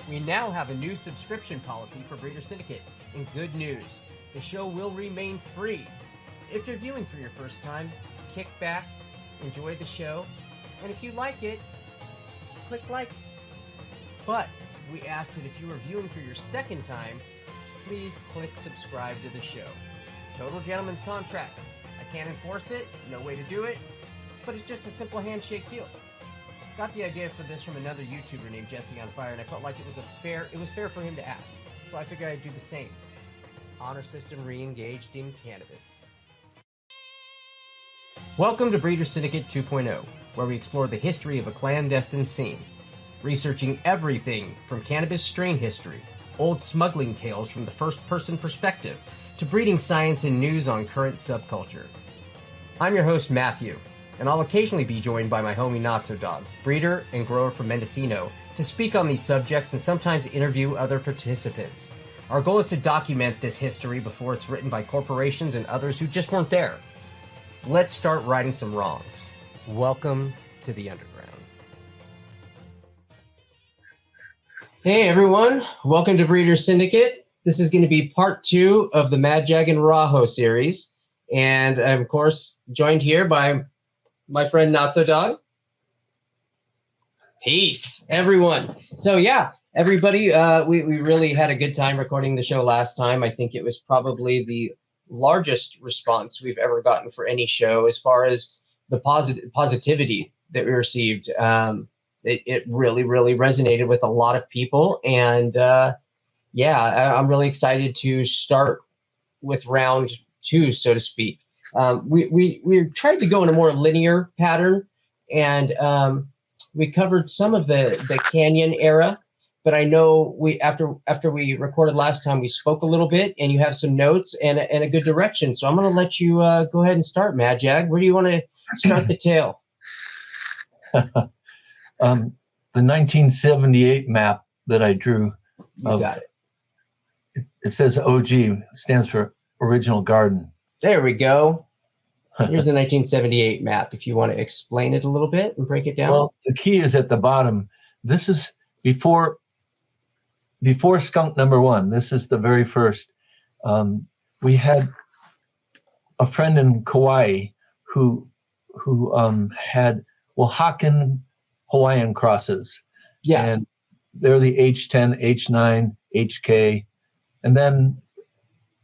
We now have a new subscription policy for Breeder Syndicate. And good news, the show will remain free. If you're viewing for your first time, kick back, enjoy the show, and if you like it, click like. But we ask that if you are viewing for your second time, please click subscribe to the show. Total gentleman's contract. I can't enforce it, no way to do it, but it's just a simple handshake deal. Got the idea for this from another YouTuber named Jesse on Fire, and I felt like it was fair for him to ask. So I figured I'd do the same. Honor system re-engaged in cannabis. Welcome to Breeder Syndicate 2.0, where we explore the history of a clandestine scene, researching everything from cannabis strain history, old smuggling tales from the first-person perspective, to breeding science and news on current subculture. I'm your host, Matthew, and I'll occasionally be joined by my homie Not-So-Dog, breeder and grower from Mendocino, to speak on these subjects and sometimes interview other participants. Our goal is to document this history before it's written by corporations and others who just weren't there. Let's start righting some wrongs. Welcome to the Underground. Hey everyone, welcome to Breeder Syndicate. This is going to be part 2 of the Madjag and Raho series. And I'm, of course, joined here by my friend Not-So-Dog. Peace, everyone. So yeah, everybody, we really had a good time recording the show last time. I think it was probably the largest response we've ever gotten for any show as far as the positivity that we received. It really resonated with a lot of people. And yeah, I'm really excited to start with round 2, so to speak. We tried to go in a more linear pattern, and we covered some of the Canyon era. But I know after we recorded last time, we spoke a little bit, and you have some notes and a good direction. So I'm going to let you go ahead and start, Madjag. Where do you want to start the tale? The 1978 map that I drew. You got it. It says OG, stands for Original Garden. There we go. Here's the 1978 map. If you want to explain it a little bit and break it down. Well, the key is at the bottom. This is before skunk number 1. This is the very first. We had a friend in Kauai who had Oaxacan Hawaiian crosses. Yeah. And they're the H10, H9, HK. And then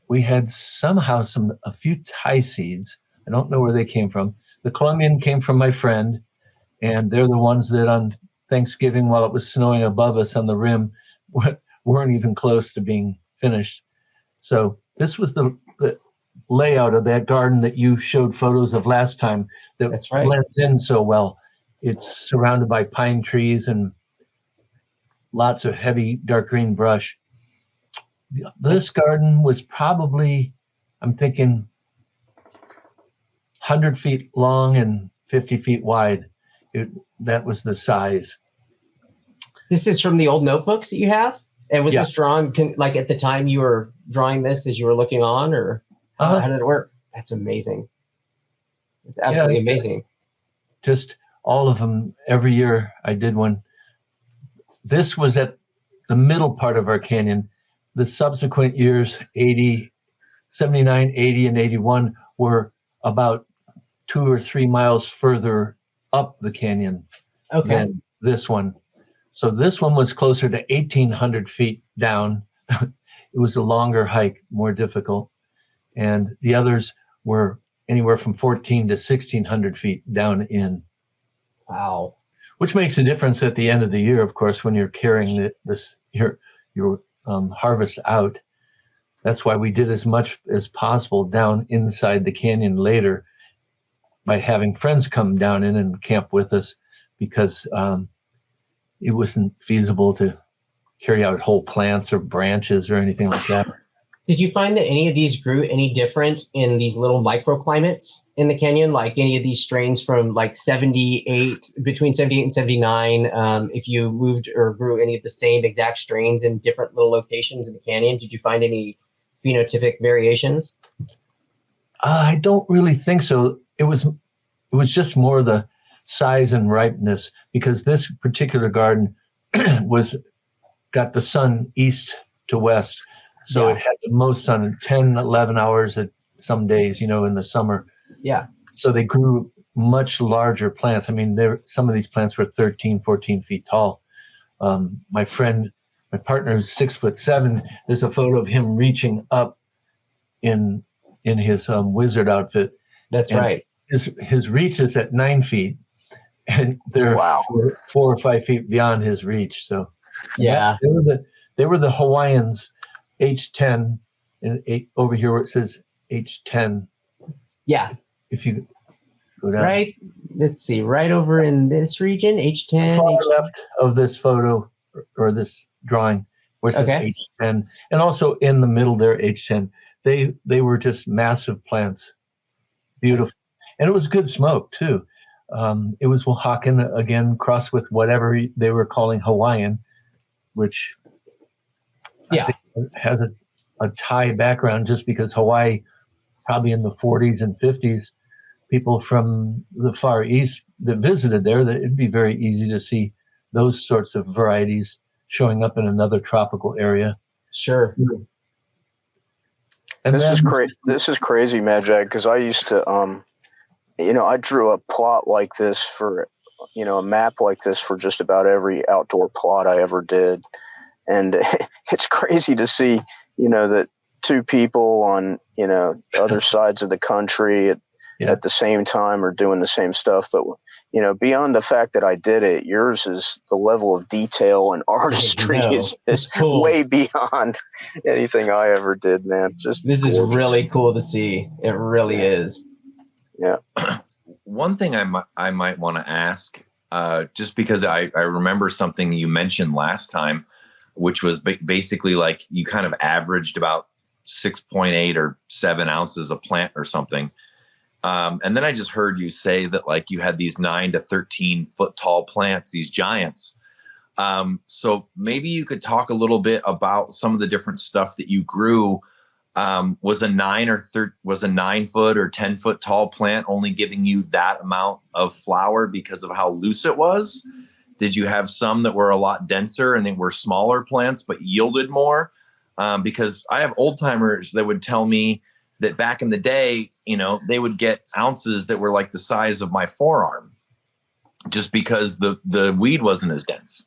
we had somehow a few Thai seeds. I don't know where they came from. The Colombian came from my friend, and they're the ones that on Thanksgiving, while it was snowing above us on the rim, weren't even close to being finished. So this was the layout of that garden that you showed photos of last time. That's right. Blends in so well. It's surrounded by pine trees and lots of heavy dark green brush. This garden was probably, I'm thinking, 100 feet long and 50 feet wide. That was the size. This is from the old notebooks that you have? And was this drawn, like at the time you were drawing this as you were looking on, or how did it work? That's amazing. It's absolutely amazing. Just all of them. Every year I did one. This was at the middle part of our canyon. The subsequent years, 80, 79, 80, and 81, were about 2 or 3 miles further up the canyon than this one. So this one was closer to 1,800 feet down. It was a longer hike, more difficult. And the others were anywhere from 1,400 to 1,600 feet down in. Wow. Which makes a difference at the end of the year, of course, when you're carrying your harvest out. That's why we did as much as possible down inside the canyon later by having friends come down in and camp with us, because it wasn't feasible to carry out whole plants or branches or anything like that. Did you find that any of these grew any different in these little microclimates in the canyon? Like any of these strains from like between 78 and 79, if you moved or grew any of the same exact strains in different little locations in the canyon, did you find any phenotypic variations? I don't really think so. It was just more the size and ripeness, because this particular garden got the sun east to west. So it had the most sun, 10, 11 hours at some days, you know, in the summer. Yeah. So they grew much larger plants. I mean, some of these plants were 13, 14 feet tall. My partner who's 6'7", there's a photo of him reaching up in his wizard outfit. That's right. His reach is at 9 feet, and they're 4 or 5 feet beyond his reach. So yeah, they were the Hawaiians, H10, and over here where it says H10. Yeah. If you go down. Right. Let's see. Right over in this region, H10. Far left of this photo or this drawing where it says H10. And also in the middle there, H10. They were just massive plants. Beautiful. And it was good smoke, too. It was Oaxacan, again, crossed with whatever they were calling Hawaiian, which I think has a Thai background just because Hawaii, probably in the 40s and 50s, people from the Far East that visited there, that it'd be very easy to see those sorts of varieties showing up in another tropical area. Sure. And this is crazy, Madjag, because I used to, I drew a plot like this for, a map like this for just about every outdoor plot I ever did. And it's crazy to see, that two people on, other sides of the country at the same time are doing the same stuff. But, beyond the fact that I did it, yours is the level of detail and artistry is cool. Way beyond anything I ever did, man. This is really cool to see. It really is. Yeah. One thing I might want to ask, just because I remember something you mentioned last time, which was basically like you kind of averaged about 6.8 or 7 ounces a plant or something. And then I just heard you say that like you had these 9 to 13 foot tall plants, these giants. So maybe you could talk a little bit about some of the different stuff that you grew. Was a 9 foot or 10 foot tall plant only giving you that amount of flower because of how loose it was? Did you have some that were a lot denser and they were smaller plants but yielded more? Because I have old timers that would tell me that back in the day, they would get ounces that were like the size of my forearm just because the weed wasn't as dense.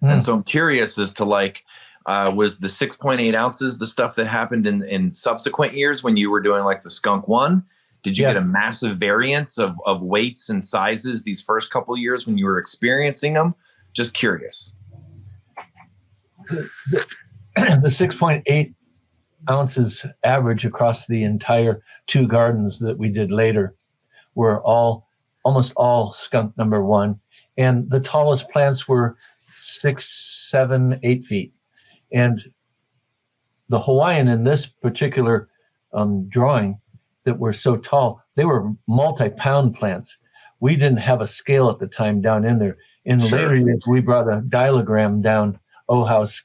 And so I'm curious as to like, was the 6.8 ounces the stuff that happened in subsequent years when you were doing like the skunk one? Did you get a massive variance of weights and sizes these first couple of years when you were experiencing them? Just curious. The 6.8 ounces average across the entire 2 gardens that we did later were almost all skunk number 1. And the tallest plants were 6, 7, 8 feet. And the Hawaiian in this particular drawing that were so tall, they were multi-pound plants. We didn't have a scale at the time down in there. In later years, we brought a dialogram down, House,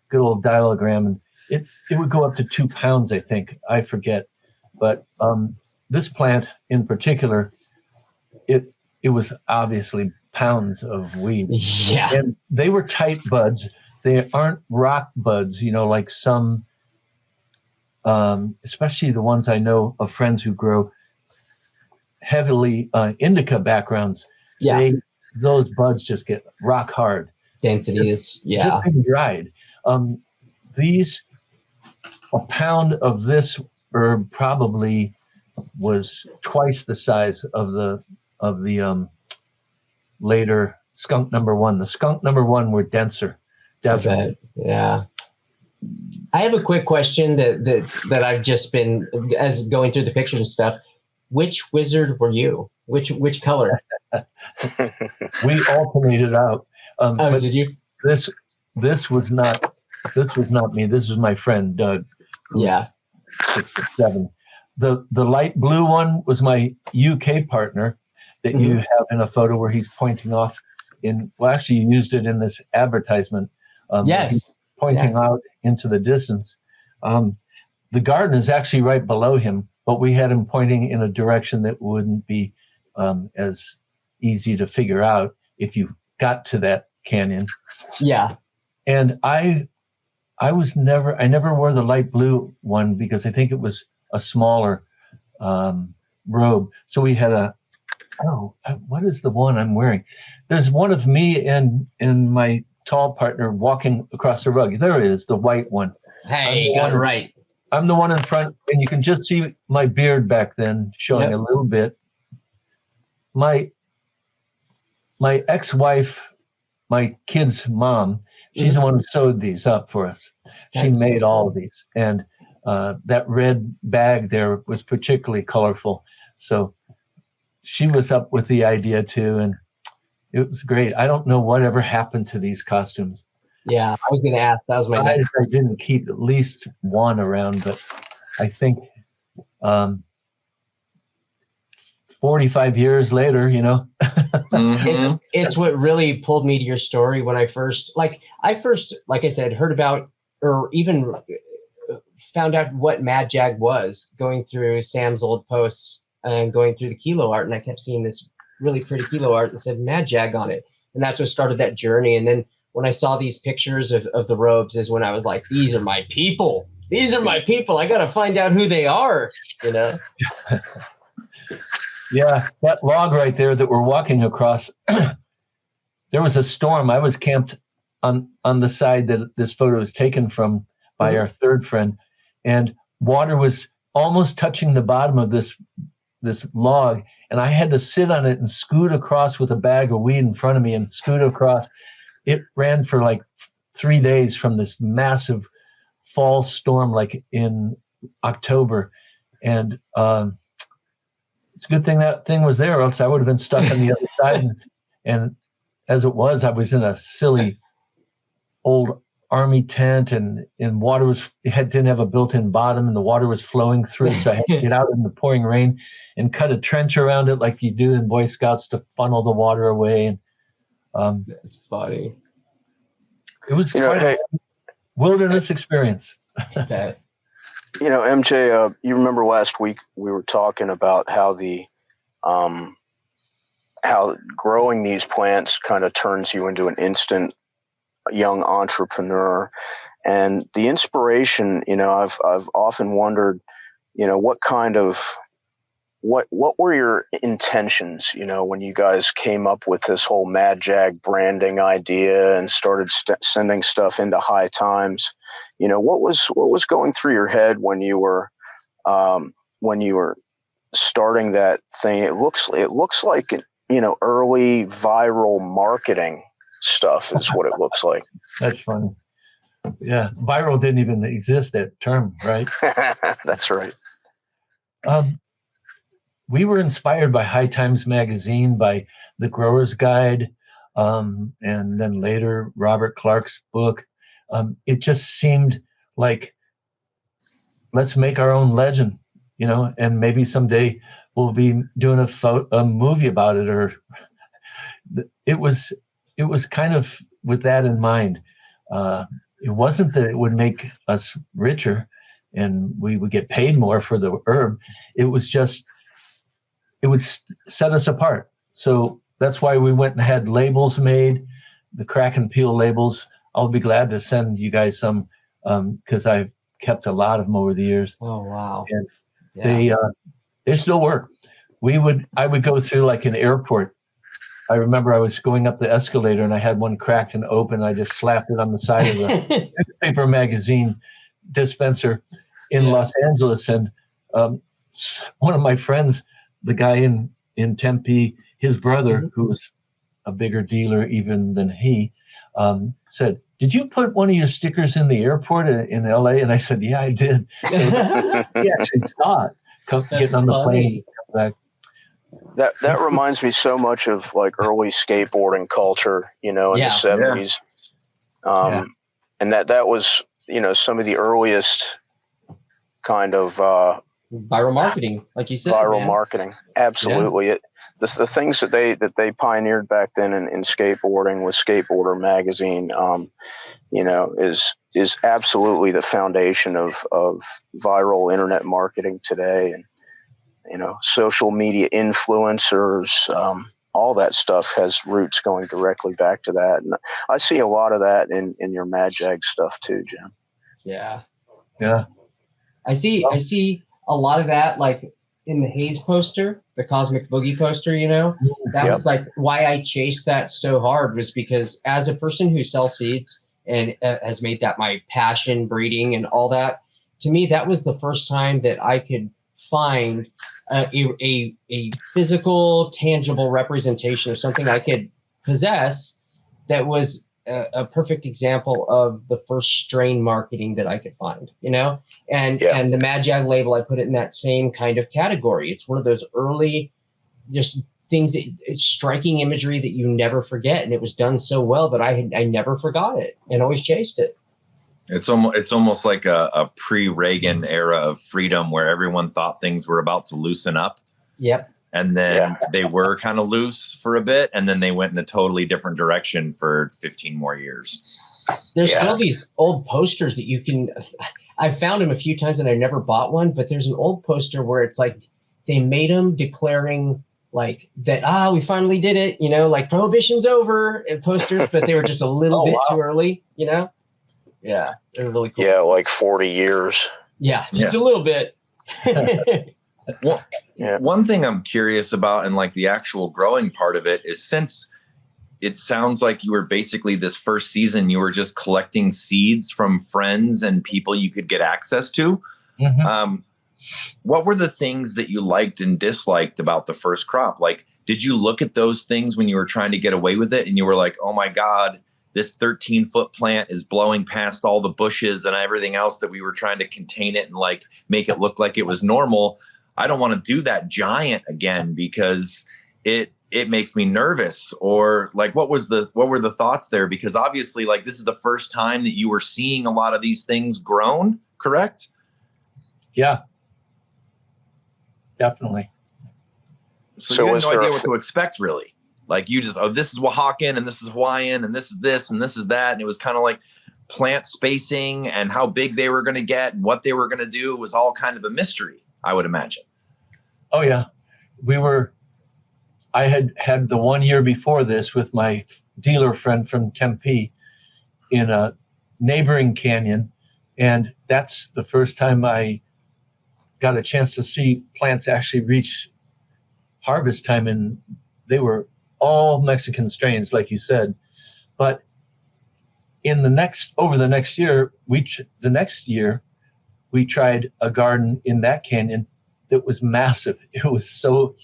good old dialogram, and it would go up to 2 pounds, I think. I forget. But this plant in particular, it was obviously pounds of weed. Yeah. And they were tight buds. They aren't rock buds, like some, especially the ones I know of friends who grow heavily indica backgrounds. Yeah. Those buds just get rock hard. Density is, Just been dried. A pound of this herb probably was twice the size of the later skunk number 1. The skunk number 1 were denser. Definitely. Yeah. I have a quick question that I've just been, as going through the pictures and stuff. Which wizard were you? Which color? We alternated out. Did you? This was not me. This was my friend Doug. Yeah. 6 or 7. The light blue one was my UK partner that you have in a photo where he's pointing off actually you used it in this advertisement. Yes. Pointing out into the distance. The garden is actually right below him, but we had him pointing in a direction that wouldn't be as easy to figure out if you got to that canyon. Yeah. And I never wore the light blue one because I think it was a smaller robe. So we had what is the one I'm wearing? There's one of me and my tall partner walking across the rug. There it is, the white one. Hey, you got it right. I'm the one in front, and you can just see my beard back then showing a little bit. My ex-wife, my kid's mom, she's the one who sewed these up for us. She made all of these. And that red bag there was particularly colorful. So she was up with the idea too. And it was great. I don't know whatever happened to these costumes. Yeah, I was going to ask. That was my next. I didn't keep at least one around, but I think 45 years later, It's what really pulled me to your story when I first, like I said, heard about or even found out what Madjag was, going through Sam's old posts and going through the kilo art, and I kept seeing this really pretty kilo art that said Madjag on it, and that's what started that journey. And then when I saw these pictures of the robes is when I was like, these are my people. These are my people. I got to find out who they are, Yeah, that log right there that we're walking across, there was a storm. I was camped on the side that this photo is taken from by our third friend, and water was almost touching the bottom of this log, and I had to sit on it and scoot across with a bag of weed in front of me and scoot across. It ran for like 3 days from this massive fall storm, like in October. And it's a good thing that thing was there, or else I would have been stuck on the other side. And as it was, I was in a silly old army tent, and water didn't have a built-in bottom, and the water was flowing through. So I had to get out in the pouring rain and cut a trench around it like you do in Boy Scouts to funnel the water away. And that's funny. It was quite a wilderness experience. Okay. MJ, you remember last week we were talking about how how growing these plants kind of turns you into an instant young entrepreneur, and the inspiration. I've often wondered, what were your intentions, when you guys came up with this whole Madjag branding idea and started sending stuff into High Times? What was going through your head when you were starting that thing? It looks like early viral marketing stuff is what it looks like. That's funny. Yeah, viral didn't even exist, that term, right? That's right. We were inspired by High Times magazine, by The Grower's Guide, and then later Robert Clark's book. It just seemed like, let's make our own legend, and maybe someday we'll be doing a movie about it. Or it was kind of with that in mind. It wasn't that it would make us richer and we would get paid more for the herb. It was just, it would set us apart. So that's why we went and had labels made, the crack and peel labels. I'll be glad to send you guys some, because I've kept a lot of them over the years. Oh, wow. And they still work. I would go through like an airport. I remember I was going up the escalator and I had one cracked and open. I just slapped it on the side of the newspaper magazine dispenser in Los Angeles. And one of my friends, the guy in Tempe, his brother, who was a bigger dealer even than he, said, "Did you put one of your stickers in the airport in LA?" And I said, "Yeah, I did." So he actually saw it getting on the plane. Back. That reminds me so much of like early skateboarding culture, in the 70s. And that was, some of the earliest kind of viral marketing, like you said. Viral marketing. Absolutely. Yeah. The things that they pioneered back then in skateboarding with Skateboarder magazine, is absolutely the foundation of viral internet marketing today. And social media influencers, all that stuff has roots going directly back to that. And I see a lot of that in your Madjag stuff too, Jim. Yeah. Yeah. I see a lot of that, like in the Haze poster, the Cosmic Boogie poster, you know, that Yep. was like why I chased that so hard, was because as a person who sells seeds and has made that my passion, breeding and all that, to me, that was the first time that I could find a physical, tangible representation of something I could possess that was a perfect example of the first strain marketing that I could find, you know? And the Madjag label, I put it in that same kind of category. It's one of those early just things that it's striking imagery that you never forget. And it was done so well that I never forgot it and always chased it. It's almost like a pre-Reagan era of freedom where everyone thought things were about to loosen up. Yep. And then they were kind of loose for a bit, and then they went in a totally different direction for 15 more years. There's still these old posters that you can, I found them a few times and I never bought one, but there's an old poster where it's like they made them declaring like that, we finally did it, you know, like prohibition's over posters, but they were just a little bit too early, you know? Yeah, they're really cool. Yeah, like 40 years. Yeah, just a little bit. Well, one thing I'm curious about, and like the actual growing part of it, is since it sounds like you were basically this first season, you were just collecting seeds from friends and people you could get access to. Mm-hmm. What were the things that you liked and disliked about the first crop? Like, did you look at those things when you were trying to get away with it and you were like, oh my God, this 13-foot plant is blowing past all the bushes and everything else that we were trying to contain it and like make it look like it was normal. I don't want to do that giant again because it makes me nervous. Or like, what were the thoughts there? Because obviously, like, this is the first time that you were seeing a lot of these things grown, correct? Yeah, definitely. So you had no idea what to expect, really. Like, you just, this is Oaxacan and this is Hawaiian and this is this and this is that. And it was kind of like plant spacing and how big they were going to get and what they were going to do was all kind of a mystery, I would imagine. Oh, yeah. I had the 1 year before this with my dealer friend from Tempe in a neighboring canyon. And that's the first time I got a chance to see plants actually reach harvest time. And they were all Mexican strains, like you said. But over the next year, we tried a garden in that canyon that was massive. It was so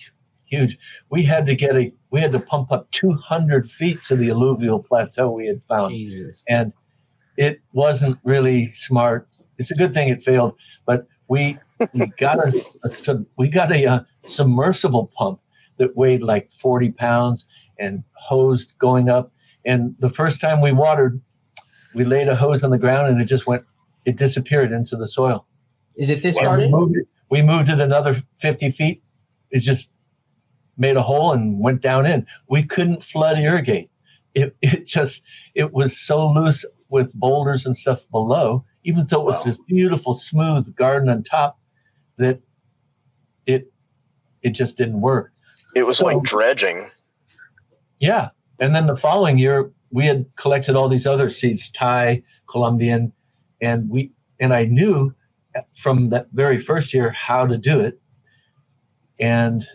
huge. We had to pump up 200 feet to the alluvial plateau we had found. Jesus. And it wasn't really smart. It's a good thing it failed, but we got a submersible pump that weighed like 40 pounds and hosed going up. And the first time we watered, we laid a hose on the ground and it disappeared into the soil. Is it this garden? We moved it another 50 feet. It just made a hole and went down in. We couldn't flood irrigate. It was so loose with boulders and stuff below, even though it was this beautiful, smooth garden on top, that it just didn't work. It was like dredging. Yeah. And then the following year, we had collected all these other seeds, Thai, Colombian, and I knew from that very first year how to do it. And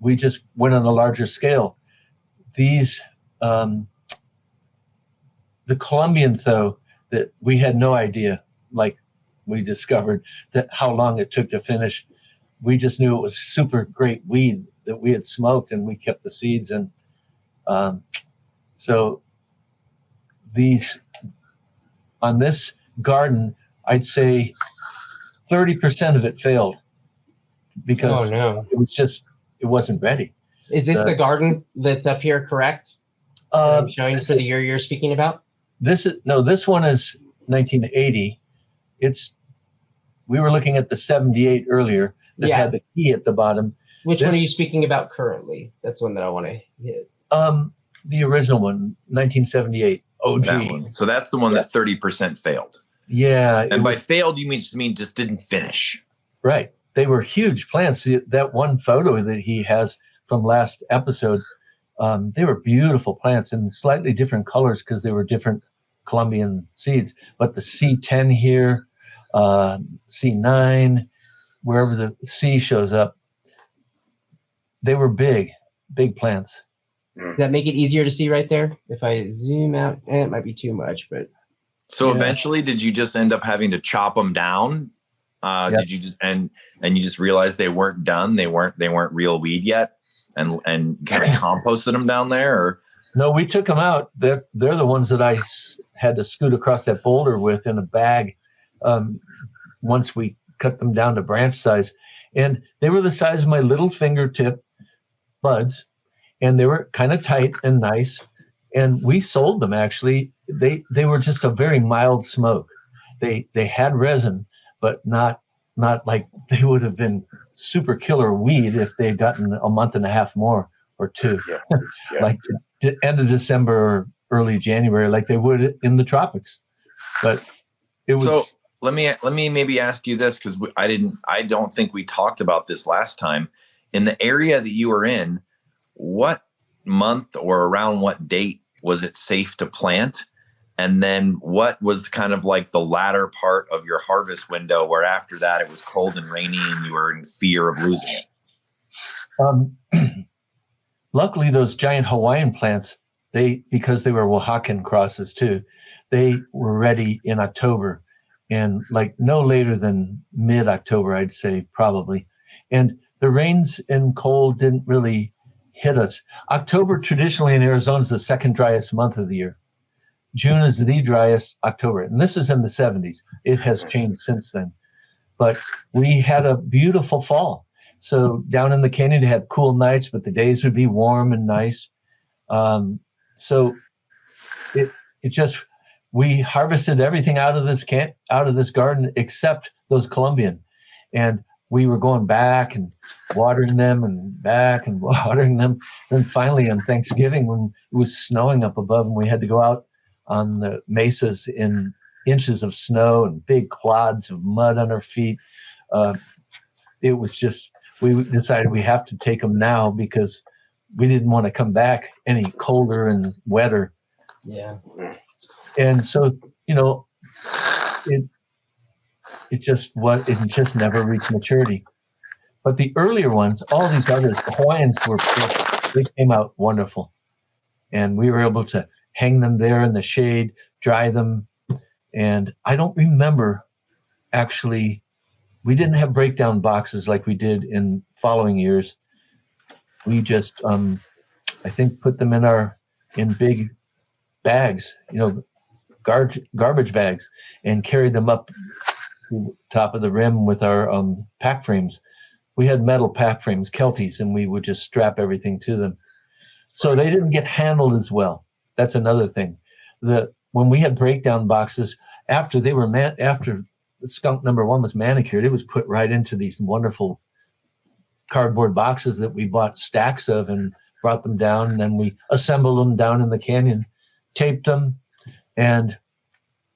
we just went on a larger scale. These, the Colombian, though, that we had no idea, like we discovered that how long it took to finish. We just knew it was super great weed that we had smoked, and we kept the seeds. And so on this garden, I'd say 30% of it failed because it wasn't ready. Is this the garden that's up here, correct? I'm showing for the year you're speaking about? This one is 1980. We were looking at the 78 earlier that had the key at the bottom. Which one are you speaking about currently? That's one that I want to hit. The original one, 1978. OG. That one. So that's the one that 30% failed. Yeah. And by failed, you mean didn't finish. Right. They were huge plants. That one photo that he has from last episode, they were beautiful plants in slightly different colors because they were different Colombian seeds. But the C10 here, C9, wherever the C shows up, they were big plants. Does that make it easier to see right there? If I zoom out, it might be too much, but. So Yeah. eventually, did you just end up having to chop them down? Yep. Did you just and you just realized they weren't done? They weren't real weed yet, and kind of composted them down there? Or? No, we took them out. They're the ones that I had to scoot across that boulder with in a bag. Once we cut them down to branch size, and they were the size of my little fingertip buds, and they were kind of tight and nice. And we sold them actually. They were just a very mild smoke. They had resin, but not like they would have been super killer weed if they'd gotten a month and a half more or two. Yeah. Like the end of December or early January, like they would in the tropics. But it was. So let me maybe ask you this, because I don't think we talked about this last time. In the area that you were in, what month or around what date was it safe to plant? And then what was kind of like the latter part of your harvest window, where after that it was cold and rainy and you were in fear of losing it? Luckily, those giant Hawaiian plants, because they were Oaxacan crosses too, they were ready in October, and like no later than mid-October, I'd say probably. And the rains and cold didn't really hit us. October traditionally in Arizona is the second driest month of the year. June is the driest, October. And this is in the 70s. It has changed since then. But we had a beautiful fall. So down in the canyon, it had cool nights, but the days would be warm and nice. So it just, we harvested everything out of this garden except those Colombian. And we were going back and watering them and back and watering them. And finally on Thanksgiving, when it was snowing up above and we had to go out on the mesas in inches of snow and big clods of mud on our feet, it was just, we decided we have to take them now because we didn't want to come back any colder and wetter. Yeah. And so, it just never reached maturity. But the earlier ones, all these others, the Hawaiians were perfect. They came out wonderful. And we were able to hang them there in the shade, dry them. And I don't remember, actually, we didn't have breakdown boxes like we did in following years. We just, I think, put them in big bags, garbage bags, and carried them up to the top of the rim with our pack frames. We had metal pack frames, Kelties, and we would just strap everything to them. So they didn't get handled as well. That's another thing. When we had breakdown boxes, after the skunk number 1 was manicured, it was put right into these wonderful cardboard boxes that we bought stacks of and brought them down. And then we assembled them down in the canyon, taped them, and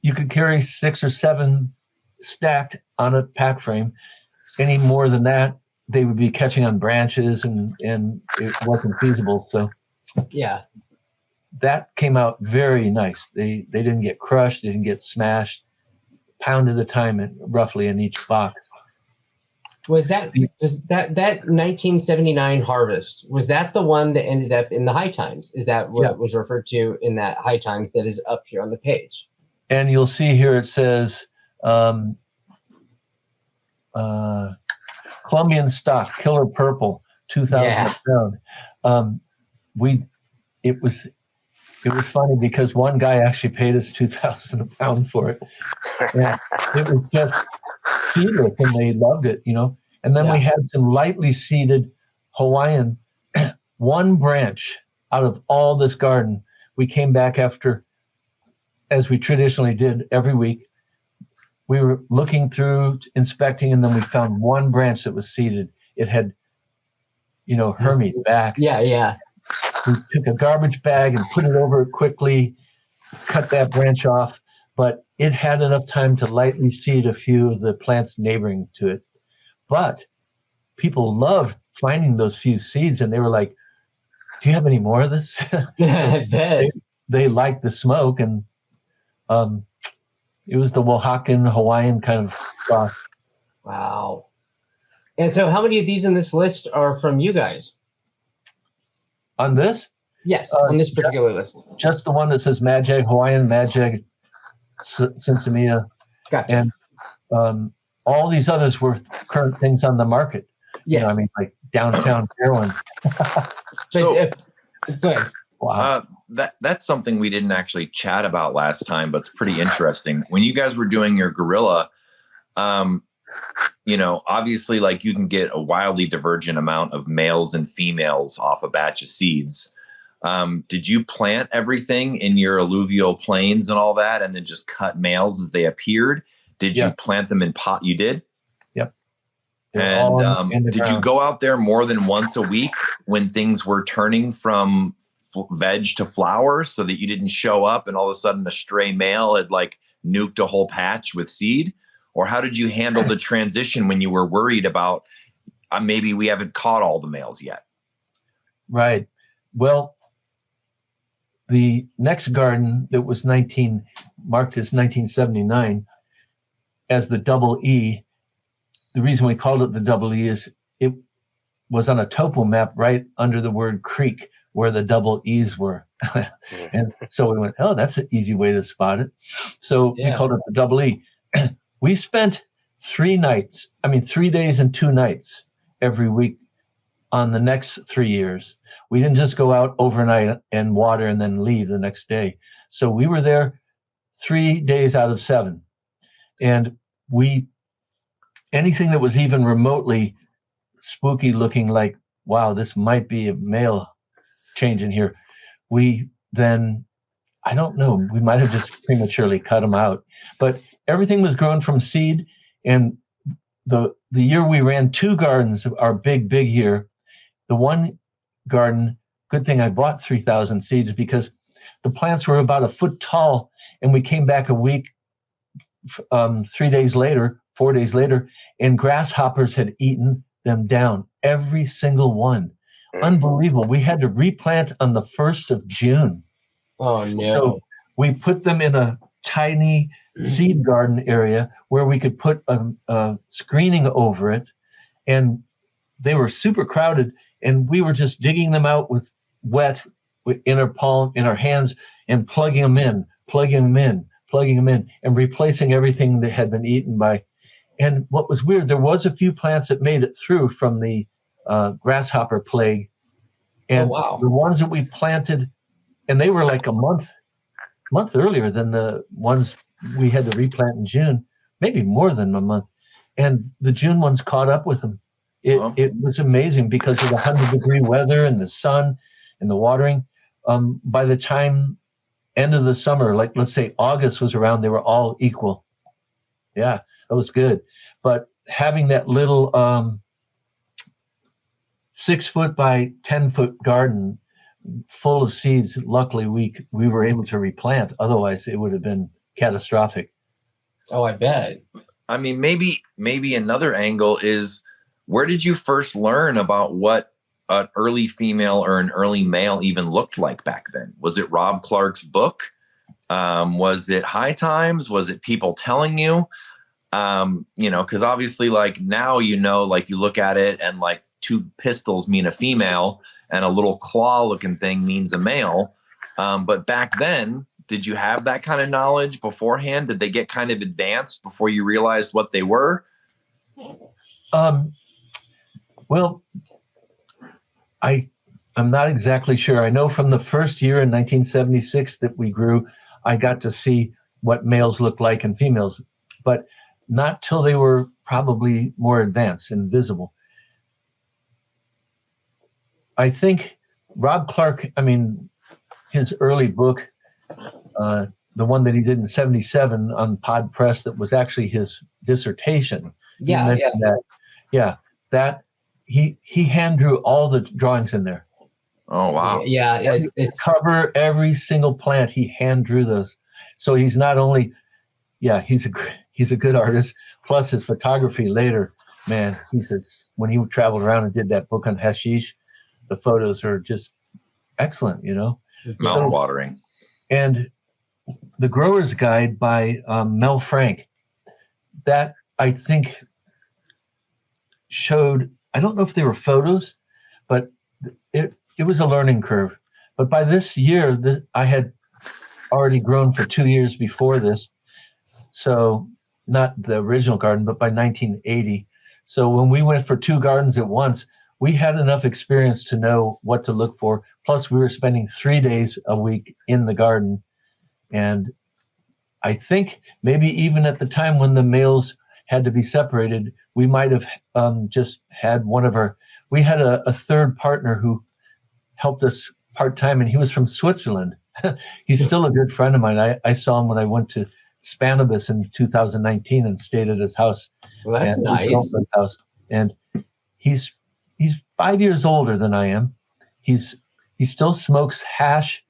you could carry 6 or 7 stacked on a pack frame. Any more than that, they would be catching on branches and it wasn't feasible. So yeah, that came out very nice. They didn't get crushed. They didn't get smashed. Pound at a time, roughly in each box. Was that 1979 harvest? Was that the one that ended up in the High Times? Is that what was referred to in that High Times that is up here on the page? And you'll see here it says Colombian stock, Killer Purple, 2,000 pound. It was funny because one guy actually paid us $2,000 a pound for it. And it was just seedless, and they loved it, And then we had some lightly seeded Hawaiian, one branch out of all this garden. We came back after, as we traditionally did every week. We were looking through, inspecting, and then we found one branch that was seeded. It had, hermied back. Yeah. We took a garbage bag and put it over it quickly, cut that branch off, but it had enough time to lightly seed a few of the plants neighboring to it. But people loved finding those few seeds, and they were like, "Do you have any more of this?" I bet. They liked the smoke, and it was the Oaxacan Hawaiian kind of cross. Wow. And so, how many of these in this list are from you guys? On this, Yes, on this particular list. just the one that says Madjag Hawaiian, Madjag Sinsemilla, Gotcha. and all these others were current things on the market. Yes. You know, I mean, like Downtown Heroin. So, go ahead. Wow. That's something we didn't actually chat about last time, but it's pretty interesting. When you guys were doing your guerrilla, you know, obviously, like you can get a wildly divergent amount of males and females off a batch of seeds. Did you plant everything in your alluvial plains and all that, and then just cut males as they appeared? Did you plant them in pot? You did? Yep. And did you go out there more than once a week when things were turning from veg to flower, so that you didn't show up and all of a sudden a stray male had like nuked a whole patch with seed? Or how did you handle the transition when you were worried about maybe we haven't caught all the males yet? Right. Well, the next garden that was marked as 1979 as the double E, the reason we called it the double E is it was on a topo map right under the word creek where the double E's were. And so we went, oh, that's an easy way to spot it. So we called it the double E. We spent 3 days and 2 nights every week on the next 3 years. We didn't just go out overnight and water and then leave the next day. So we were there 3 days out of 7. And anything that was even remotely spooky looking like, wow, this might be a male change in here, we then, I don't know, we might have just prematurely cut them out. But everything was grown from seed. And the year we ran 2 gardens, our big year, the one garden, good thing I bought 3,000 seeds because the plants were about a foot tall, and we came back a week, 3 days later, 4 days later, and grasshoppers had eaten them down, every single one. Unbelievable. We had to replant on the 1st of June. Oh, no. So we put them in a tiny seed garden area where we could put a screening over it, and they were super crowded, and we were just digging them out with wet in our hands and plugging them in, and replacing everything that had been eaten by. And what was weird, there was a few plants that made it through from the grasshopper plague, and the ones that we planted, and they were like a month earlier than the ones we had to replant in June, maybe more than a month. And the June ones caught up with them. It was amazing because of the 100-degree weather and the sun and the watering. By the time end of the summer, like let's say August was around, they were all equal. Yeah, that was good. But having that little 6-foot by 10-foot garden full of seeds, luckily we were able to replant. Otherwise, it would have been catastrophic. Oh, I bet. I mean, maybe another angle is, where did you first learn about what an early female or an early male even looked like back then? Was it Rob Clark's book? Was it High Times? Was it people telling you? You know, because obviously, like now, you know, like you look at it and like 2 pistols mean a female and a little claw-looking thing means a male. But back then, did you have that kind of knowledge beforehand? Did they get kind of advanced before you realized what they were? Well, I'm not exactly sure. I know from the first year in 1976 that we grew, I got to see what males look like and females, but not till they were probably more advanced and visible. I think Rob Clark, I mean, his early book, the one that he did in 77 on Pod Press, that was actually his dissertation. That he hand drew all the drawings in there. Oh, wow. Yeah. It's cover every single plant. He hand drew those. So he's not only, he's a good artist. Plus his photography later man, he says when he traveled around and did that book on hashish, the photos are just excellent, you know. Mouth watering. And the Grower's Guide by Mel Frank, that I think showed, I don't know if they were photos, but it was a learning curve. But by this year, I had already grown for 2 years before this. So not the original garden, but by 1980. So when we went for 2 gardens at once, we had enough experience to know what to look for. Plus, we were spending 3 days a week in the garden. And I think maybe even at the time when the males had to be separated, we might have just had we had a third partner who helped us part-time, and he was from Switzerland. He's still a good friend of mine. I saw him when I went to Spanibus in 2019 and stayed at his house. Well, that's nice. House. And he's 5 years older than I am. He still smokes hash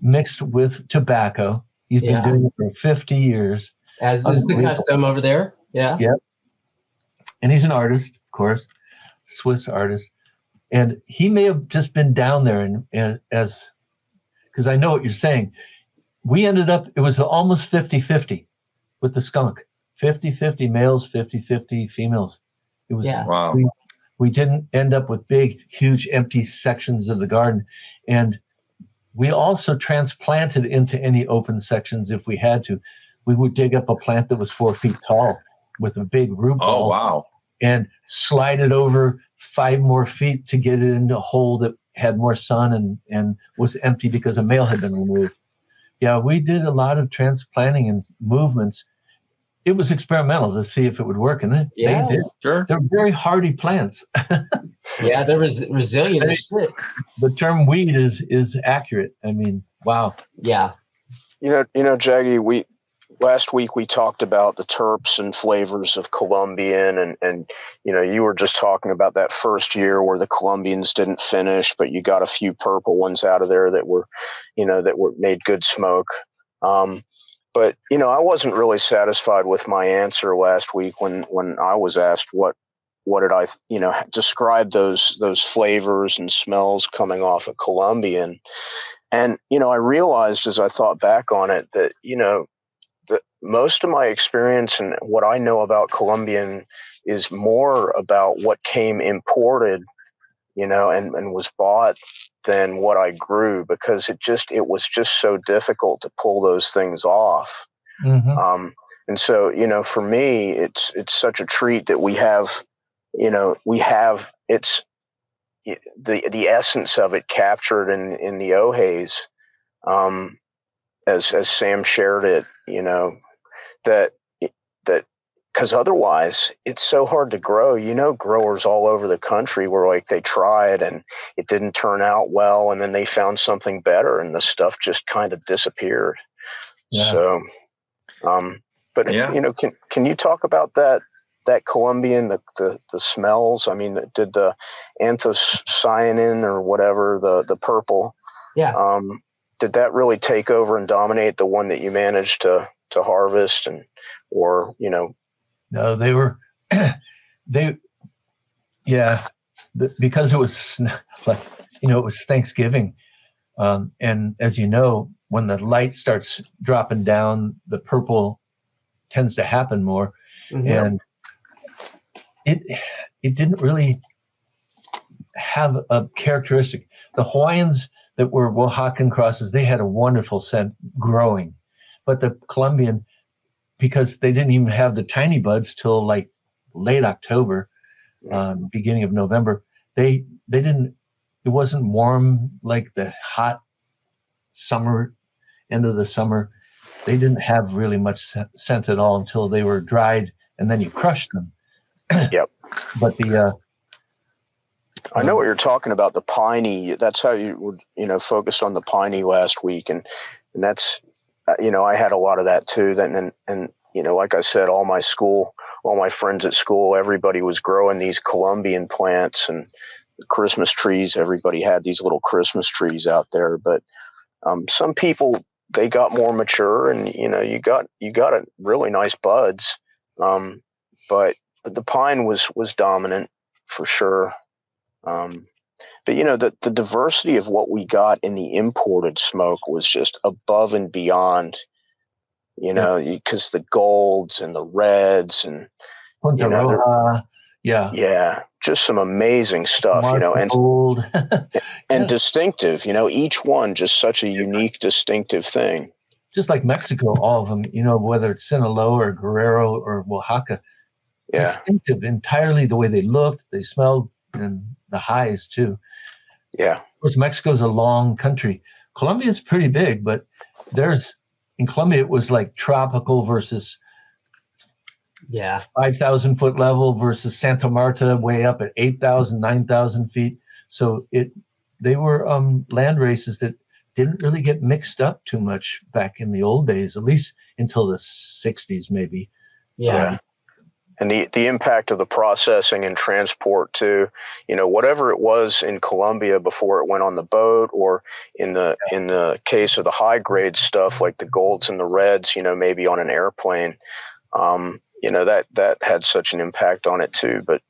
mixed with tobacco. He's been doing it for 50 years. As is the custom over there. Yeah. Yep. And he's an artist, of course, Swiss artist. And he may have just been down there and because I know what you're saying. We ended up, it was almost 50-50 with the skunk. 50-50 males, 50-50 females. It was, wow. We didn't end up with big, huge, empty sections of the garden. And we also transplanted into any open sections if we had to. We would dig up a plant that was 4 feet tall with a big root ball. Oh, wow. And slide it over 5 more feet to get it into a hole that had more sun and was empty because a male had been removed. Yeah, we did a lot of transplanting and movements. It was experimental to see if it would work, and they did. Sure. They're very hardy plants. Yeah, they're resilient as shit. The term weed is accurate. I mean, wow. Yeah. You know, Jaggy, last week we talked about the terps and flavors of Colombian, and you know, you were just talking about that first year where the Colombians didn't finish, but you got a few purple ones out of there that were made good smoke. But you know, I wasn't really satisfied with my answer last week when I was asked what did I describe those flavors and smells coming off of Colombian, and you know, I realized as I thought back on it that most of my experience and what I know about Colombian is more about what came imported, and was bought than what I grew, because it was just so difficult to pull those things off. Mm-hmm. And so, for me, it's such a treat that we have it's the essence of it captured in the Ohays, as Sam shared it, that because otherwise it's so hard to grow. Growers all over the country were like, they tried and it didn't turn out well, and then they found something better and the stuff just kind of disappeared. Yeah. So, but yeah. Can you talk about that Colombian, the smells? I mean, did the anthocyanin or whatever, the purple, did that really take over and dominate the one that you managed to harvest, No, they were, because it was like, it was Thanksgiving. And as you know, when the light starts dropping down, the purple tends to happen more. Mm-hmm. And it didn't really have a characteristic. The Hawaiians that were Oaxacan crosses, they had a wonderful scent growing. But the Colombian, because they didn't even have the tiny buds till like late October, beginning of November, they didn't, it wasn't warm like the hot summer, end of the summer. They didn't have really much scent at all until they were dried, and then you crushed them. Yep. But I know what you're talking about, the piney. That's how you were, focused on the piney last week. And that's, I had a lot of that too. And like I said, all my friends at school, everybody was growing these Colombian plants and the Christmas trees. Everybody had these little Christmas trees out there. But some people, they got more mature, and, you got a really nice buds. But the pine was dominant for sure. But the diversity of what we got in the imported smoke was just above and beyond. Because the golds and the reds and Punta Roja, yeah, just some amazing stuff. And gold. and distinctive. Each one just such a unique, distinctive thing. Just like Mexico, all of them. Whether it's Sinaloa or Guerrero or Oaxaca, distinctive entirely the way they looked, they smelled, and the highs too. Yeah. Of course, Mexico's a long country. Colombia's pretty big, but in Colombia it was like tropical versus 5,000 foot level versus Santa Marta way up at 8,000, 9,000 feet. So they were land races that didn't really get mixed up too much back in the old days, at least until the 60s maybe. Yeah. And the impact of the processing and transport too, whatever it was in Colombia before it went on the boat, or in the case of the high grade stuff like the golds and the reds, maybe on an airplane, that had such an impact on it too. But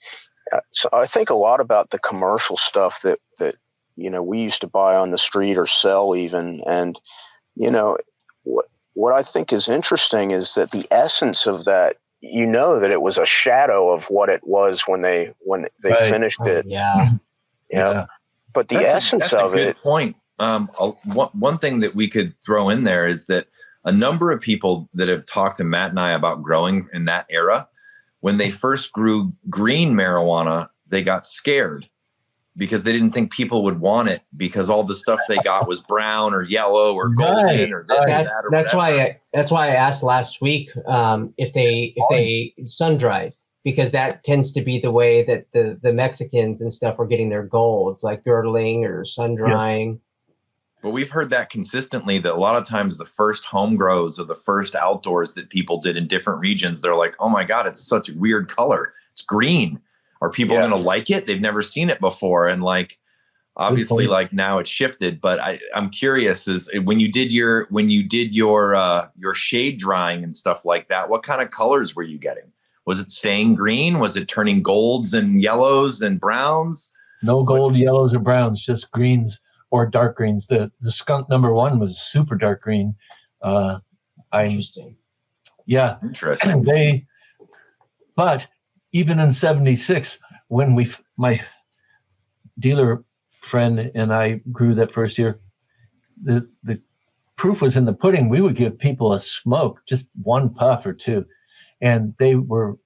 so I think a lot about the commercial stuff that we used to buy on the street or sell even, and what I think is interesting is that the essence of that. That it was a shadow of what it was when they finished it. Yeah. But the essence of it. That's a good point. One thing that we could throw in there is that a number of people that have talked to Matt and I about growing in that era, when they first grew green marijuana, they got scared because they didn't think people would want it because all the stuff they got was brown or yellow or golden or this or that. Or that's why I asked last week if they sun dried, because that tends to be the way that the Mexicans and stuff are getting their golds, like girdling or sun drying. But we've heard that consistently, that a lot of times the first home grows or the first outdoors that people did in different regions, they're like, oh my God, it's such a weird color. It's green. Are people going to like it? They've never seen it before. And obviously now it's shifted, but I'm curious, is when you did your shade drying and stuff like that, what kind of colors were you getting? Was it staying green? Was it turning golds and yellows and browns? No gold, yellows or browns, just greens or dark greens. The skunk #1 was super dark green. Interesting. Yeah. Interesting. But even in 76, when my dealer friend and I grew that first year, the proof was in the pudding. We would give people a smoke, just one puff or two, and they were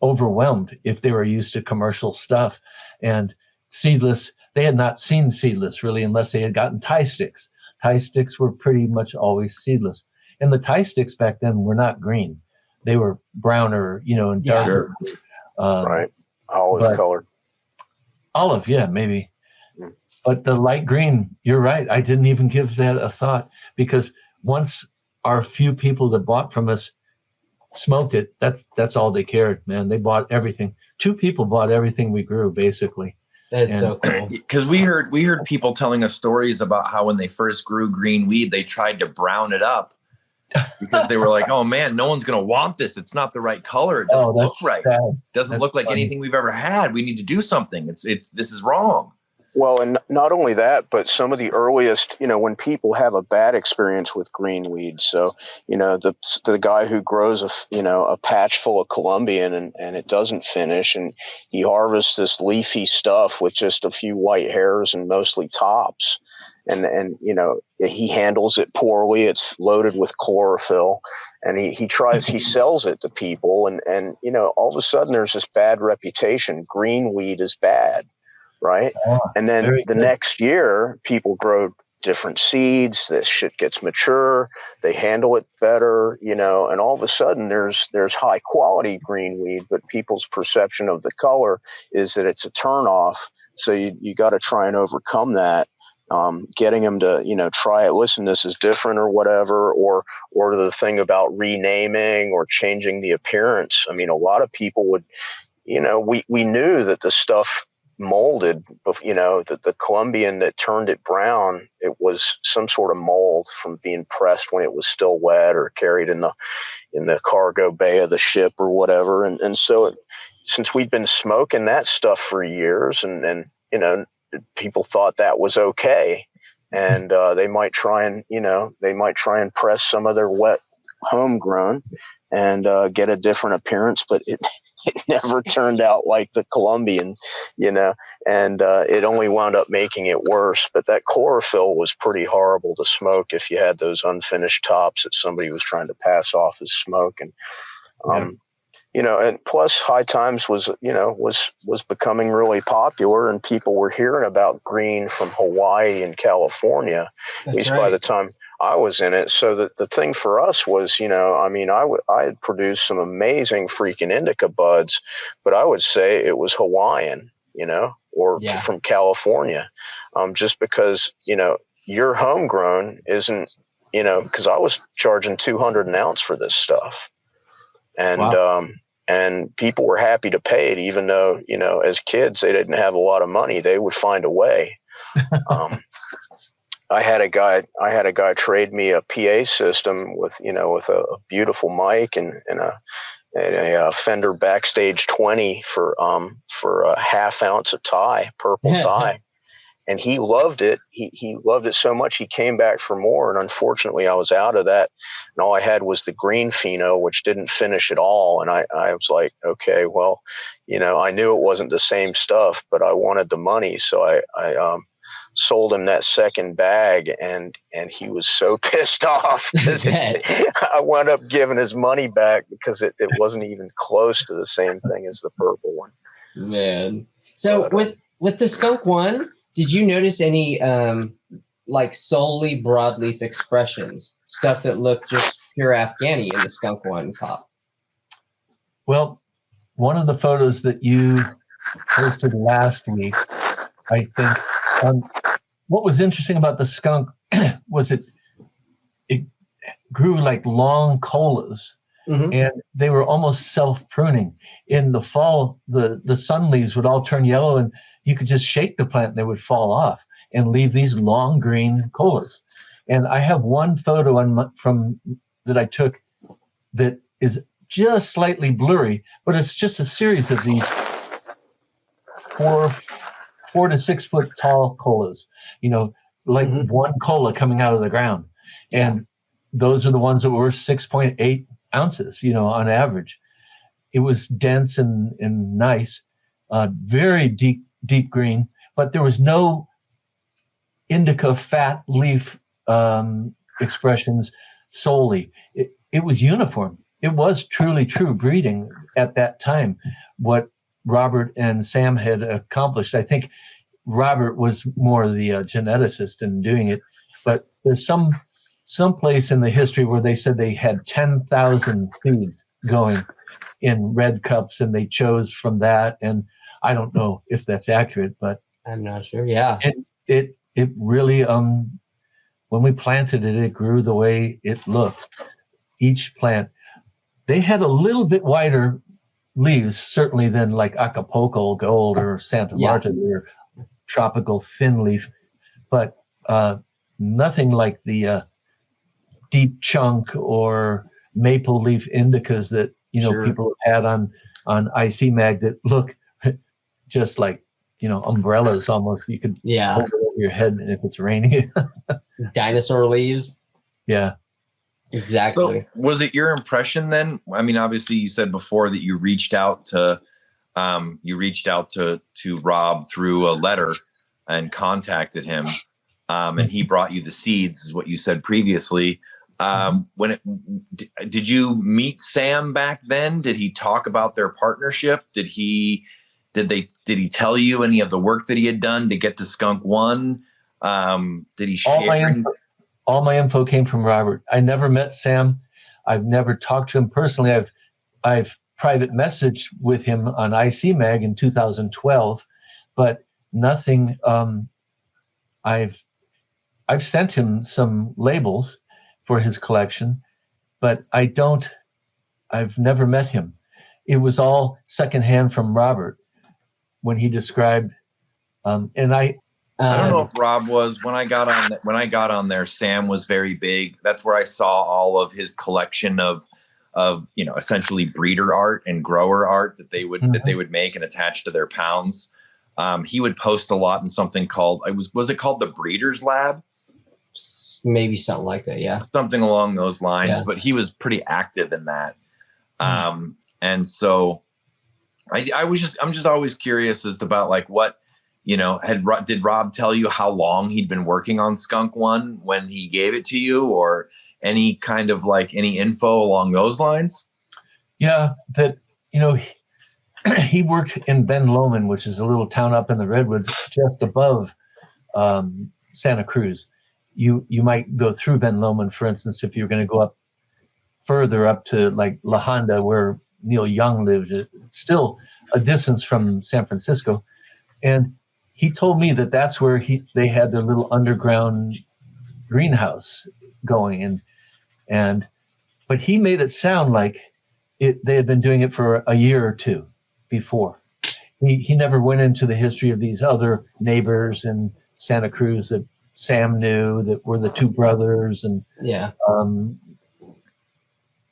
overwhelmed if they were used to commercial stuff. And seedless, they had not seen seedless really unless they had gotten tie sticks. Tie sticks were pretty much always seedless. And the tie sticks back then were not green. They were browner, and darker. Sure. Right. Olive colored. Olive, yeah, maybe. But the light green, you're right. I didn't even give that a thought, because once our few people that bought from us smoked it, that's all they cared, man. They bought everything. 2 people bought everything we grew, basically. That's so cool. Because we heard people telling us stories about how when they first grew green weed, they tried to brown it up because they were like, oh man, no one's going to want this. It's not the right color. It doesn't look right. Sad. It doesn't look like anything we've ever had. We need to do something. This is wrong. Well, and not only that, but some of the earliest, when people have a bad experience with green weed. So, the guy who grows a patch full of Colombian and it doesn't finish, and he harvests this leafy stuff with just a few white hairs and mostly tops. And he handles it poorly. It's loaded with chlorophyll, and he sells it to people, and all of a sudden there's this bad reputation. Green weed is bad, right? And then the next year people grow different seeds. This shit gets mature. They handle it better, and all of a sudden there's high quality green weed, but people's perception of the color is that it's a turnoff. So you got to try and overcome that. Getting them to, try it, listen, this is different or whatever, or the thing about renaming or changing the appearance. I mean, a lot of people would, we knew that the stuff molded, that the Colombian that turned it brown, it was some sort of mold from being pressed when it was still wet or carried in the cargo bay of the ship or whatever. And so, since we'd been smoking that stuff for years, and you know, people thought that was okay, and they might try and press some of their wet homegrown and get a different appearance, but it never turned out like the Colombians, you know, and it only wound up making it worse. But that chlorophyll was pretty horrible to smoke if you had those unfinished tops that somebody was trying to pass off as smoke. And you know, and plus High Times was becoming really popular, and people were hearing about green from Hawaii and California, at least by the time I was in it. So the thing for us was, you know, I mean, I had produced some amazing freaking indica buds, but I would say it was Hawaiian, you know, or from California, just because, you know, your homegrown isn't, you know, because I was charging $200 an ounce for this stuff. And people were happy to pay it, even though, you know, as kids, they didn't have a lot of money. They would find a way. I had a guy trade me a PA system with a beautiful mic and a Fender Backstage 20 for a half ounce of purple tie. And he loved it. He loved it so much he came back for more. And unfortunately, I was out of that. And all I had was the green pheno, which didn't finish at all. And I was like, okay, well, you know, I knew it wasn't the same stuff, but I wanted the money. So I sold him that second bag, and he was so pissed off because I wound up giving his money back because it wasn't even close to the same thing as the purple one. Man. So with the skunk one, did you notice any like solely broadleaf expressions, stuff that looked just pure Afghani in the skunk one pop? Well, one of the photos that you posted last week, I think, what was interesting about the skunk was it grew like long colas, and they were almost self-pruning. In the fall, the sun leaves would all turn yellow, and you could just shake the plant and they would fall off and leave these long green colas. And I have one photo that I took that is just slightly blurry, but it's just a series of these 4 to 6 foot tall colas, you know, like one cola coming out of the ground. And those are the ones that were 6.8 ounces, you know, on average. It was dense and nice, very deep green, but there was no indica fat leaf expressions solely. It was uniform. It was truly true breeding at that time, what Robert and Sam had accomplished. I think Robert was more the geneticist in doing it, but there's some place in the history where they said they had 10,000 seeds going in red cups, and they chose from that. And I don't know if that's accurate, but I'm not sure. Yeah. It really, when we planted it, it grew the way it looked. Each plant, they had a little bit wider leaves, certainly than like Acapulco Gold or Santa Marta or tropical thin leaf, but nothing like the deep chunk or maple leaf indicas that, you know, people have had on IC Mag that look just like, you know, umbrellas almost. You could hold it over your head if it's raining. Dinosaur leaves. Yeah. Exactly. So was it your impression then? I mean, obviously you said before that you reached out to Rob through a letter and contacted him, and he brought you the seeds, is what you said previously. Did you meet Sam back then? Did he talk about their partnership? Did he tell you any of the work that he had done to get to Skunk One? Did he share all my info came from Robert. I never met Sam. I've never talked to him personally. I've private messaged with him on IC Mag in 2012, but nothing. I've sent him some labels for his collection, but I've never met him. It was all secondhand from Robert when he described, and I don't know if Rob was when I got on there. Sam was very big. That's where I saw all of his collection of of, you know, essentially breeder art and grower art that they would make and attach to their pounds. He would post a lot in something called, was it called the Breeders Lab? Maybe something like that. Yeah. Something along those lines, Yeah. but he was pretty active in that. And so I'm just always curious as to about like what, you know, did Rob tell you how long he'd been working on Skunk One when he gave it to you, or any kind of like any info along those lines? Yeah, that, you know, he worked in Ben Lomond, which is a little town up in the Redwoods just above Santa Cruz. You might go through Ben Lomond, for instance, if you're going to go up further up to like La Honda, where Neil Young lived. It's still a distance from San Francisco. And he told me that that's where they had their little underground greenhouse going. But he made it sound like they had been doing it for a year or two before. He never went into the history of these other neighbors in Santa Cruz that Sam knew, that were the two brothers, and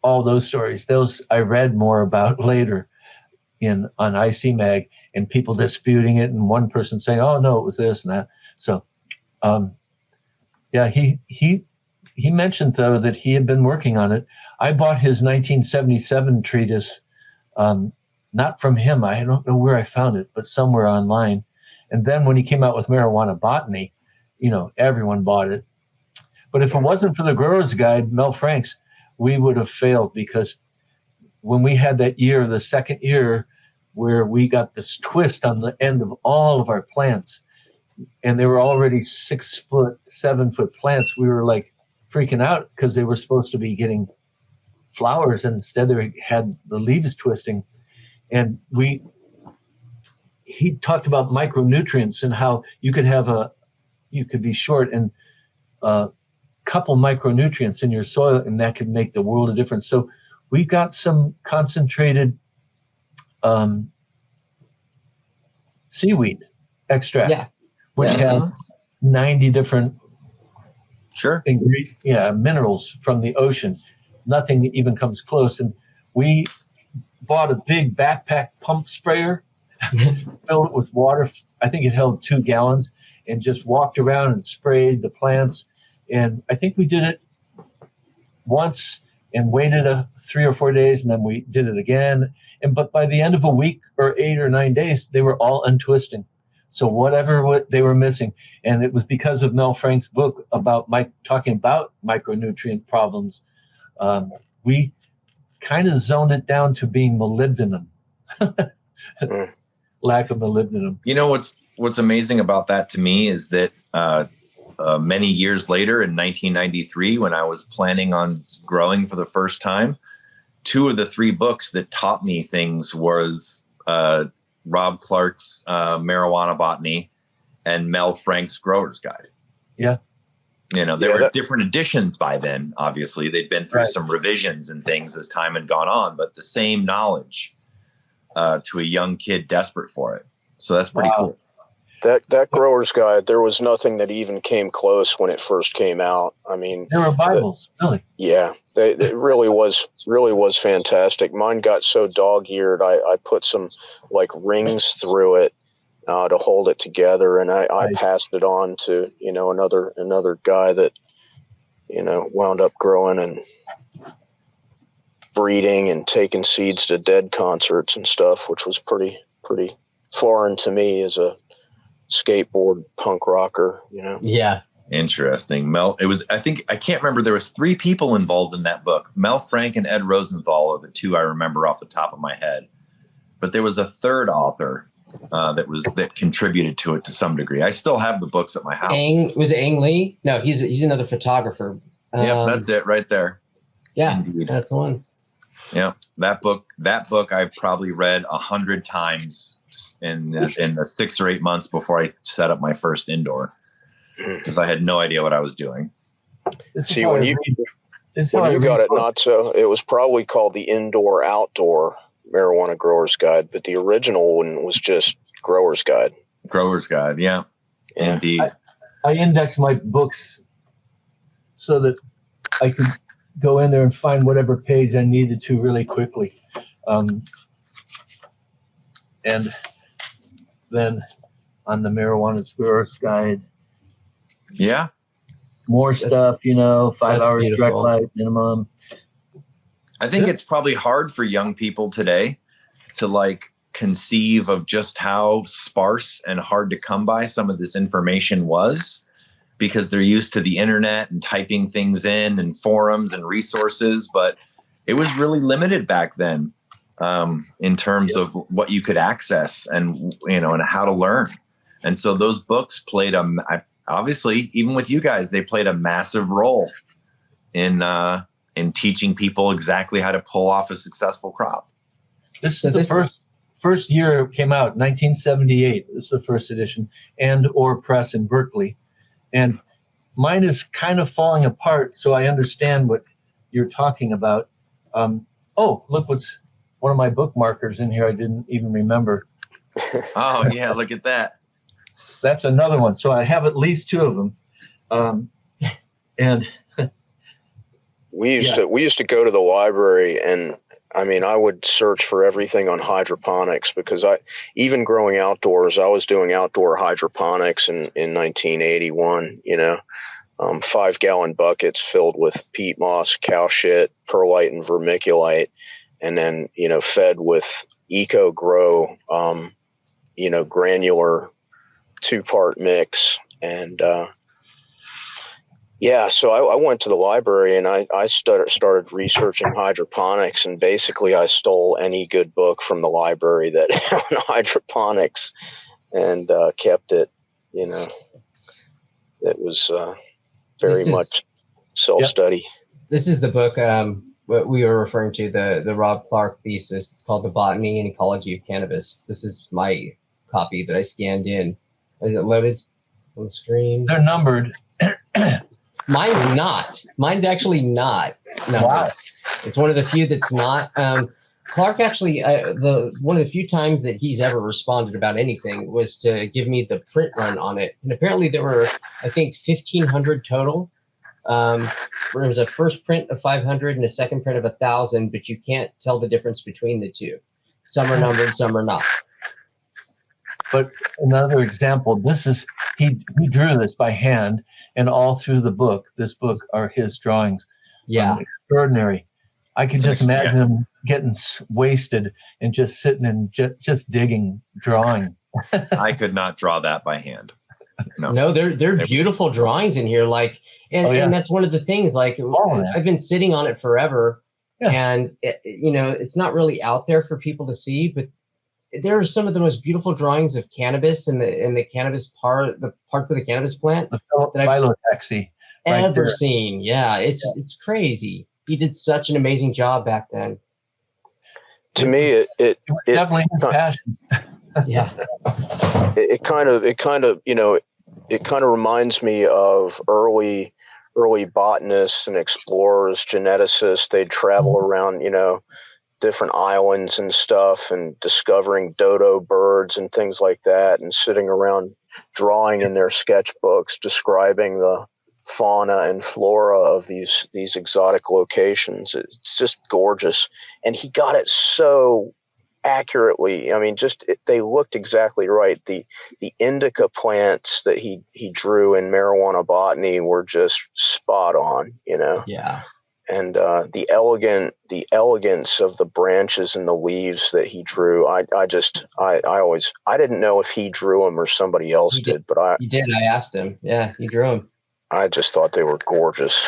all those stories. Those I read more about later on IC Mag, and people disputing it, and one person saying, "Oh no, it was this and that." So, he mentioned though that he had been working on it. I bought his 1977 treatise, not from him. I don't know where I found it, but somewhere online. And then when he came out with Marijuana Botany, you know, everyone bought it. But if it wasn't for the Grower's Guide, Mel Franks, we would have failed, because when we had that year, the second year, where we got this twist on the end of all of our plants, and they were already 6 foot, 7 foot plants, we were like freaking out because they were supposed to be getting flowers, and instead they had the leaves twisting. And he talked about micronutrients and how you could be short and couple micronutrients in your soil, and that could make the world of difference. So we got some concentrated seaweed extract, which has 90 different minerals from the ocean. Nothing even comes close. And we bought a big backpack pump sprayer, filled it with water. I think it held 2 gallons, and just walked around and sprayed the plants. And I think we did it once and waited 3 or 4 days, and then we did it again. But by the end of a week or 8 or 9 days, they were all untwisting. So whatever they were missing, and it was because of Mel Frank's book about talking about micronutrient problems. We kind of zoned it down to being molybdenum, lack of molybdenum. You know what's amazing about that to me is that many years later, in 1993, when I was planning on growing for the first time, 2 of the 3 books that taught me things was Rob Clark's Marijuana Botany and Mel Frank's Grower's Guide. Yeah. You know, there were different editions by then. Obviously, they'd been through some revisions and things as time had gone on, but the same knowledge to a young kid desperate for it. So that's pretty cool. That Grower's Guide, there was nothing that even came close when it first came out. I mean, there were Bibles, really. Yeah, it really was fantastic. Mine got so dog-eared, I put some like rings through it to hold it together, and I passed it on to, you know, another guy that, you know, wound up growing and breeding and taking seeds to Dead concerts and stuff, which was pretty foreign to me as a skateboard punk rocker, you know. Yeah. Interesting. I can't remember, there was 3 people involved in that book. Mel Frank and Ed Rosenthal are the 2 I remember off the top of my head. But there was a 3rd author that contributed to it to some degree. I still have the books at my house. Was it Ang Lee? No, he's another photographer. Yep, that's it right there. Yeah, Indeed. that's the one. Yeah, that book I've probably read 100 times in the 6 or 8 months before I set up my first indoor, because I had no idea what I was doing. See, when you got it, not so. It was probably called the Indoor Outdoor Marijuana Grower's Guide, but the original one was just Grower's Guide. Grower's Guide, yeah. Indeed. I index my books so that I could go in there and find whatever page I needed to really quickly. And then on the Marijuana Explorer's Guide, Yeah. more stuff, 5 hours direct light minimum. I think it's probably hard for young people today to like conceive of just how sparse and hard to come by some of this information was, because they're used to the internet and typing things in and forums and resources. But it was really limited back then in terms of what you could access and, and how to learn. And so those books played obviously, even with you guys, they played a massive role in teaching people exactly how to pull off a successful crop. This is the first year it came out, 1978. This is the first edition, and/or press in Berkeley. And mine is kind of falling apart, so I understand what you're talking about. Oh, look, what's one of my bookmarkers in here I didn't even remember. Oh, yeah, look at that. That's another one. So I have at least 2 of them. And we used to go to the library, and I would search for everything on hydroponics, because even growing outdoors, I was doing outdoor hydroponics in 1981, 5-gallon buckets filled with peat moss, cow shit, perlite, and vermiculite, and then, fed with Eco Grow, granular 2-part mix. And, so I went to the library, and I started researching hydroponics, and basically I stole any good book from the library that had hydroponics and kept it. It was very much self-study. Yep. This is the book what we were referring to, the Rob Clark thesis. It's called The Botany and Ecology of Cannabis. This is my copy that I scanned in. Is it loaded on the screen? They're numbered. Mine's not. Mine's actually not. No, wow. It's one of the few that's not. Clark actually, one of the few times that he's ever responded about anything was to give me the print run on it. And apparently there were, I think, 1,500 total. There was a first print of 500 and a second print of 1,000, but you can't tell the difference between the two. Some are numbered, some are not. But another example, this is, he drew this by hand, and all through this book are his drawings. Yeah. Extraordinary. I can just imagine him getting wasted and just sitting and just digging, drawing. I could not draw that by hand. No, they're beautiful drawings in here. And that's one of the things, I've been sitting on it forever, and it's not really out there for people to see, but there are some of the most beautiful drawings of cannabis and the cannabis the parts of the cannabis plant that I've ever seen. Yeah, it's crazy. He did such an amazing job back then. To me, it definitely his passion. Yeah. It kind of reminds me of early botanists and explorers, geneticists. They'd travel around, different islands and stuff, and discovering dodo birds and things like that, and sitting around drawing in their sketchbooks, describing the fauna and flora of these exotic locations. It's just gorgeous. And he got it so accurately. They looked exactly right. The indica plants that he drew in Marijuana Botany were just spot on, Yeah. And the elegance of the branches and the leaves that he drew, I didn't know if he drew them or somebody else did, but he did. I asked him. Yeah, he drew them. I just thought they were gorgeous.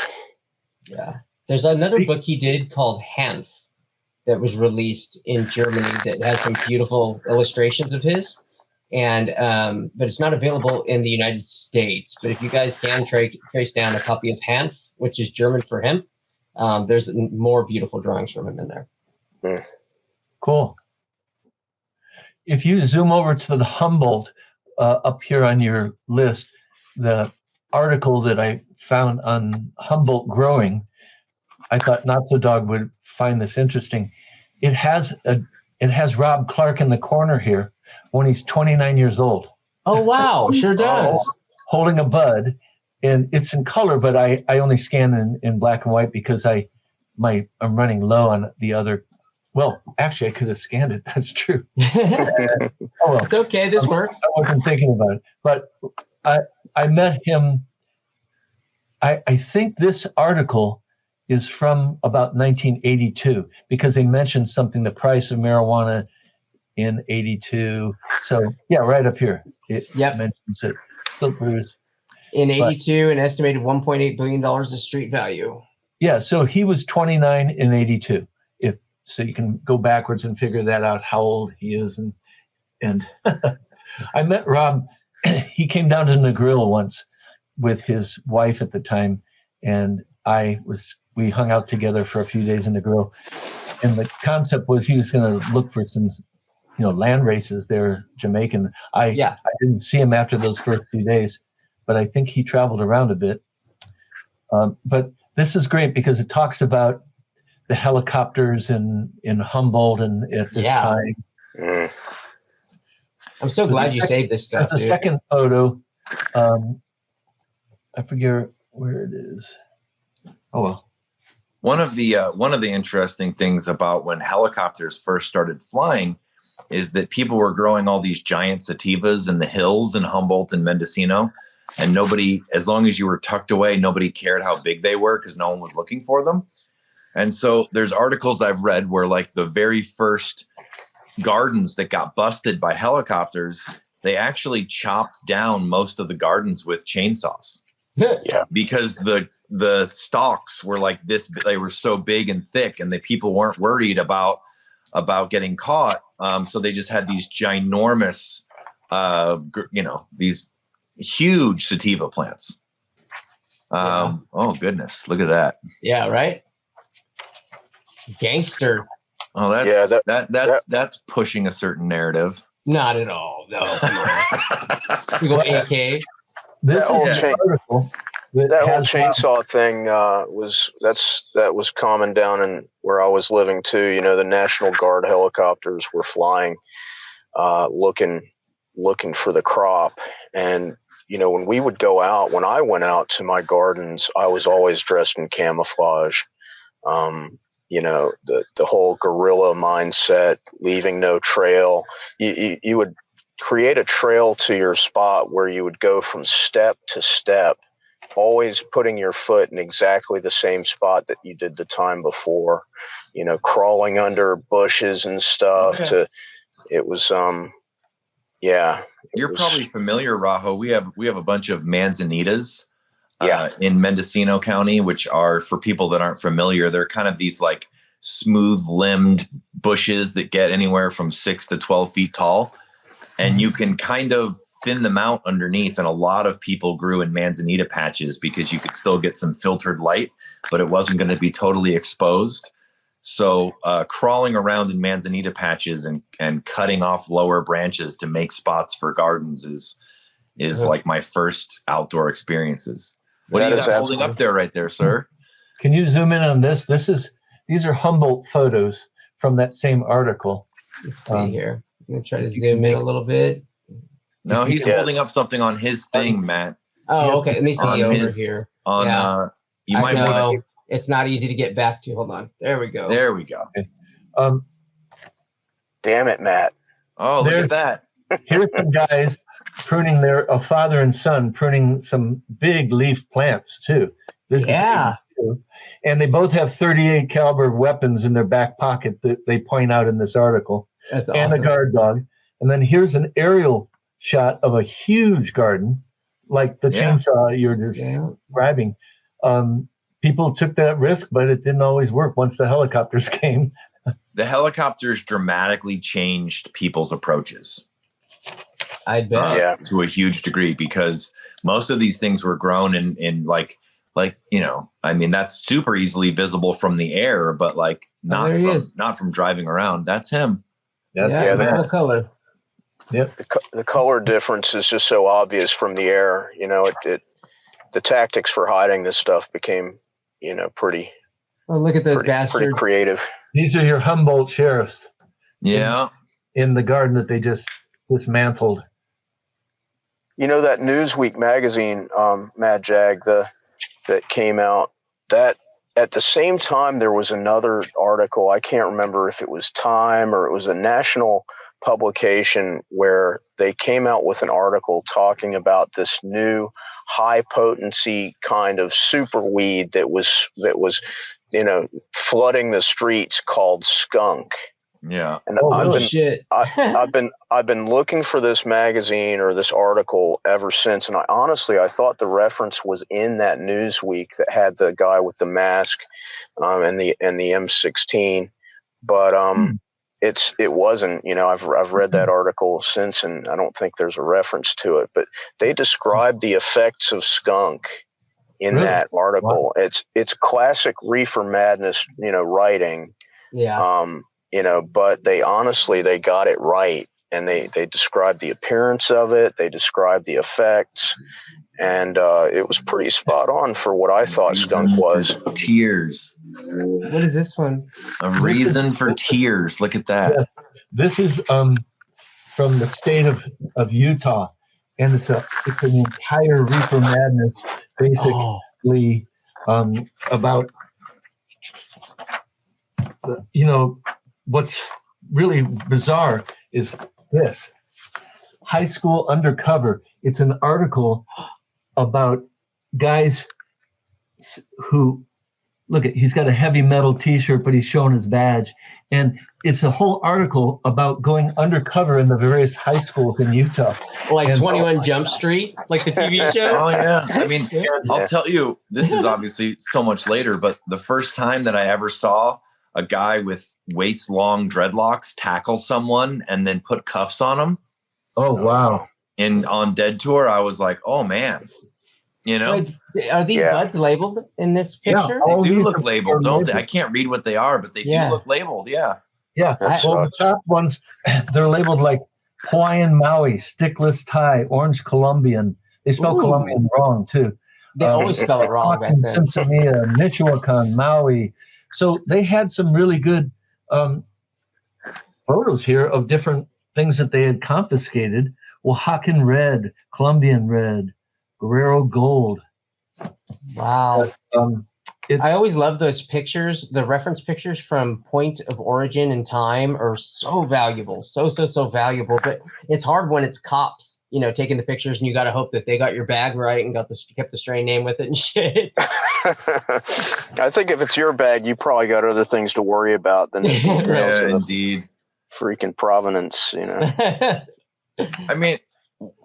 Yeah. There's another book he did called Hanf that was released in Germany that has some beautiful illustrations of his, and but it's not available in the United States. But if you guys can trace down a copy of Hanf, which is German for hemp, there's more beautiful drawings from him in there. Cool. If you zoom over to the Humboldt up here on your list, the article that I found on Humboldt growing, I thought Not So Dog would find this interesting. It has Rob Clark in the corner here when he's 29 years old. Oh wow, sure does. Holding a bud, and it's in color, but I only scan in black and white because I I'm running low on the other. Well, actually, I could have scanned it. That's true. Oh, well. It's okay. This works. I wasn't thinking about it, but I met him. I think this article is from about 1982 because they mentioned something, the price of marijuana in 82. So yeah, right up here. It mentions it. Still Bruce. In 82, an estimated $1.8 billion of street value. Yeah, so he was 29 in 82. So you can go backwards and figure that out, how old he is. And I met Rob. He came down to Negril once with his wife at the time, and we hung out together for a few days in Negril. And the concept was he was going to look for some, land races there, Jamaican. I didn't see him after those first few days, but I think he traveled around a bit. But this is great because it talks about the helicopters in Humboldt and at this time. I'm so glad you saved this stuff. There's a second photo. I forget where it is. Oh well. One of the interesting things about when helicopters first started flying is that people were growing all these giant sativas in the hills in Humboldt and Mendocino, and nobody, as long as you were tucked away, nobody cared how big they were because no one was looking for them. And so there's articles I've read where like the very first gardens that got busted by helicopters, they actually chopped down most of the gardens with chainsaws. Yeah. Because the stalks were like this, they were so big and thick, and the people weren't worried about getting caught. So they just had these ginormous, these huge sativa plants. Oh goodness, look at that. Yeah, right. Gangster. Oh, that's pushing a certain narrative. Not at all. No, come on. We go AK. This article. That whole chainsaw thing was common down in where I was living too. The National Guard helicopters were flying, looking for the crop. And when we would go out, when I went out to my gardens, I was always dressed in camouflage. The whole guerrilla mindset, leaving no trail. You would create a trail to your spot where you would go from step to step, always putting your foot in exactly the same spot that you did the time before, crawling under bushes and stuff. Okay. You're probably familiar, Raho. We have a bunch of manzanitas in Mendocino County, which are, for people that aren't familiar, they're kind of these like smooth limbed bushes that get anywhere from 6 to 12 feet tall. And you can kind of thin them out underneath. And a lot of people grew in manzanita patches because you could still get some filtered light, but it wasn't going to be totally exposed. So crawling around in manzanita patches and cutting off lower branches to make spots for gardens is like my first outdoor experiences. What are you got holding up there right there, sir? Can you zoom in on this? These are Humboldt photos from that same article. Let's see here. I'm going to try to zoom in a little bit. No, he's holding up something on his thing, Matt. Oh, okay. Let me see over here. You might want to. It's not easy to get back to. Hold on. There we go. There we go. Okay. Damn it, Matt. Oh, look at that. Here's some guys pruning a father and son pruning some big leaf plants too. And they both have .38 caliber weapons in their back pocket that they point out in this article. That's awesome. And a guard dog. And then here's an aerial shot of a huge garden, like the chainsaw you're describing. People took that risk, but it didn't always work once the helicopters came. The helicopters dramatically changed people's approaches. I bet. To a huge degree, because most of these things were grown in like, that's super easily visible from the air, but like not from driving around. That's him. The whole color. Yep. The color difference is just so obvious from the air. The tactics for hiding this stuff became, pretty. Oh, look at those bastards. Pretty creative. These are your Humboldt sheriffs. Yeah. In the garden that they just dismantled. That Newsweek magazine, Madjag, that came out, that at the same time, there was another article. I can't remember if it was Time or it was a national publication where they came out with an article talking about this new high potency kind of super weed that was flooding the streets called skunk. Yeah. And Shit. I've been looking for this magazine or this article ever since, and I thought the reference was in that Newsweek that had the guy with the mask and the M16, but it wasn't. I've read that article since, and I don't think there's a reference to it. But they described the effects of skunk in that article. Wow. It's classic reefer madness, writing. Yeah. But they got it right, and they described the appearance of it, they described the effects, and it was pretty spot on for what I thought skunk was. Tears. What is this one? A reason for tears. Look at that. Yeah. This is from the state of Utah, and it's an entire reefer madness, basically about what's really bizarre is this high school undercover. It's an article about guys who he's got a heavy metal t-shirt, but he's showing his badge. And it's a whole article about going undercover in the various high schools in Utah. Like 21 Jump Street, like the TV show? Oh, yeah. I mean, I'll tell you, this is obviously so much later, but the first time that I ever saw a guy with waist-long dreadlocks tackle someone and then put cuffs on him. Oh, wow. On Dead Tour, I was like, oh, man. Wait, are these buds labeled in this picture? Yeah, they do look labeled, don't they? I can't read what they are, but they do look labeled, yeah. Yeah, well, the top ones, they're labeled like Hawaiian Maui, Stickless Thai, Orange Colombian. They spell Colombian wrong, too. They always spell it wrong back then. Sinsemilla, Michoacan, Maui. So they had some really good photos here of different things that they had confiscated. Oaxacan Red, Colombian Red, Guerrero Gold. Wow. I always love those pictures. The reference pictures from point of origin and time are so valuable. So valuable. But it's hard when it's cops, taking the pictures, and you got to hope that they got your bag right and kept the strain name with it and shit. I think if it's your bag, you probably got other things to worry about than the details of indeed. Freaking provenance, I mean,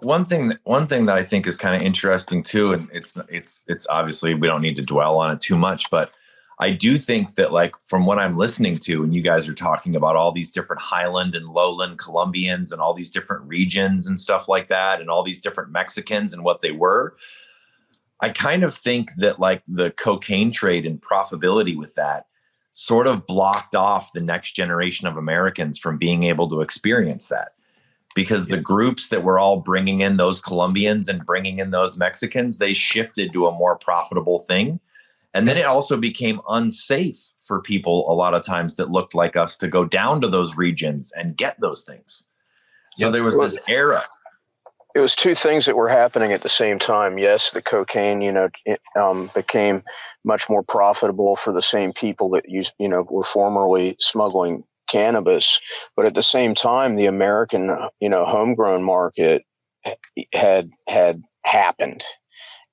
one thing that I think is kind of interesting too, and it's obviously we don't need to dwell on it too much, but I do think that, like, from what I'm listening to, and you guys are talking about all these different highland and lowland Colombians and all these different regions and stuff like that, and all these different Mexicans and what they were, I kind of think that, like, the cocaine trade and profitability with that sort of blocked off the next generation of Americans from being able to experience that. Because the groups that were all bringing in those Colombians and bringing in those Mexicans, they shifted to a more profitable thing. And then it also became unsafe for people a lot of times that looked like us to go down to those regions and get those things. So there was this era. It was two things that were happening at the same time. Yes, the cocaine, became much more profitable for the same people that were formerly smuggling cannabis, but at the same time, the American, homegrown market had happened,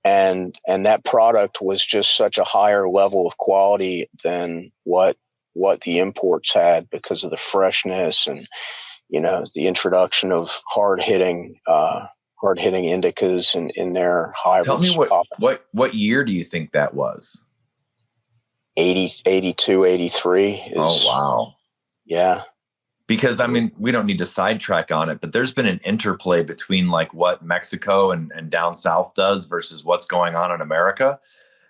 and that product was just such a higher level of quality than what the imports had, because of the freshness and the introduction of hard hitting indicas in their hybrids. Tell me what year do you think that was? 82, 83. Oh wow. Yeah. Because, I mean, we don't need to sidetrack on it, but there's been an interplay between, like, what Mexico and down south does versus what's going on in America,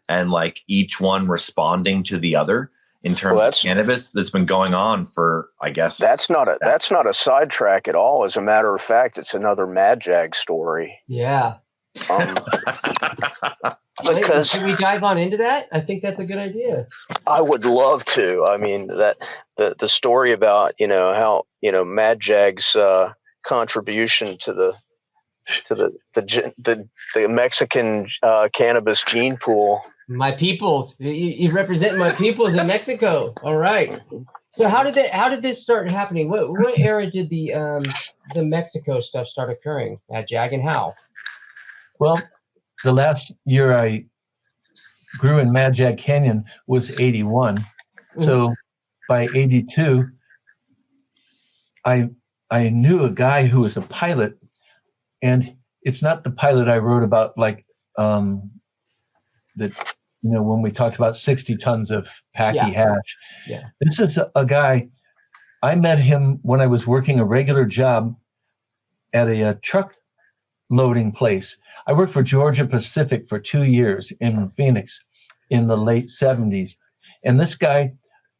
and, like, each one responding to the other in terms of cannabis that's been going on for, I guess. That's not a sidetrack at all. As a matter of fact, it's another Madjag story. Yeah. Because can we dive on into that? I think that's a good idea. I would love to. I mean, that the story about how Madjag's contribution to the Mexican cannabis gene pool My peoples. You represent my peoples in Mexico. All right. So how did this start happening? What era did the Mexico stuff start occurring at Jag, and how? Well, the last year I grew in MadjagCanyon was 81. So by 82, I knew a guy who was a pilot, and it's not the pilot I wrote about, like that, when we talked about 60 tons of Packy hash. Yeah. This is a guy, I met him when I was working a regular job at a truck loading place. I worked for Georgia Pacific for 2 years in Phoenix in the late 70s. And this guy,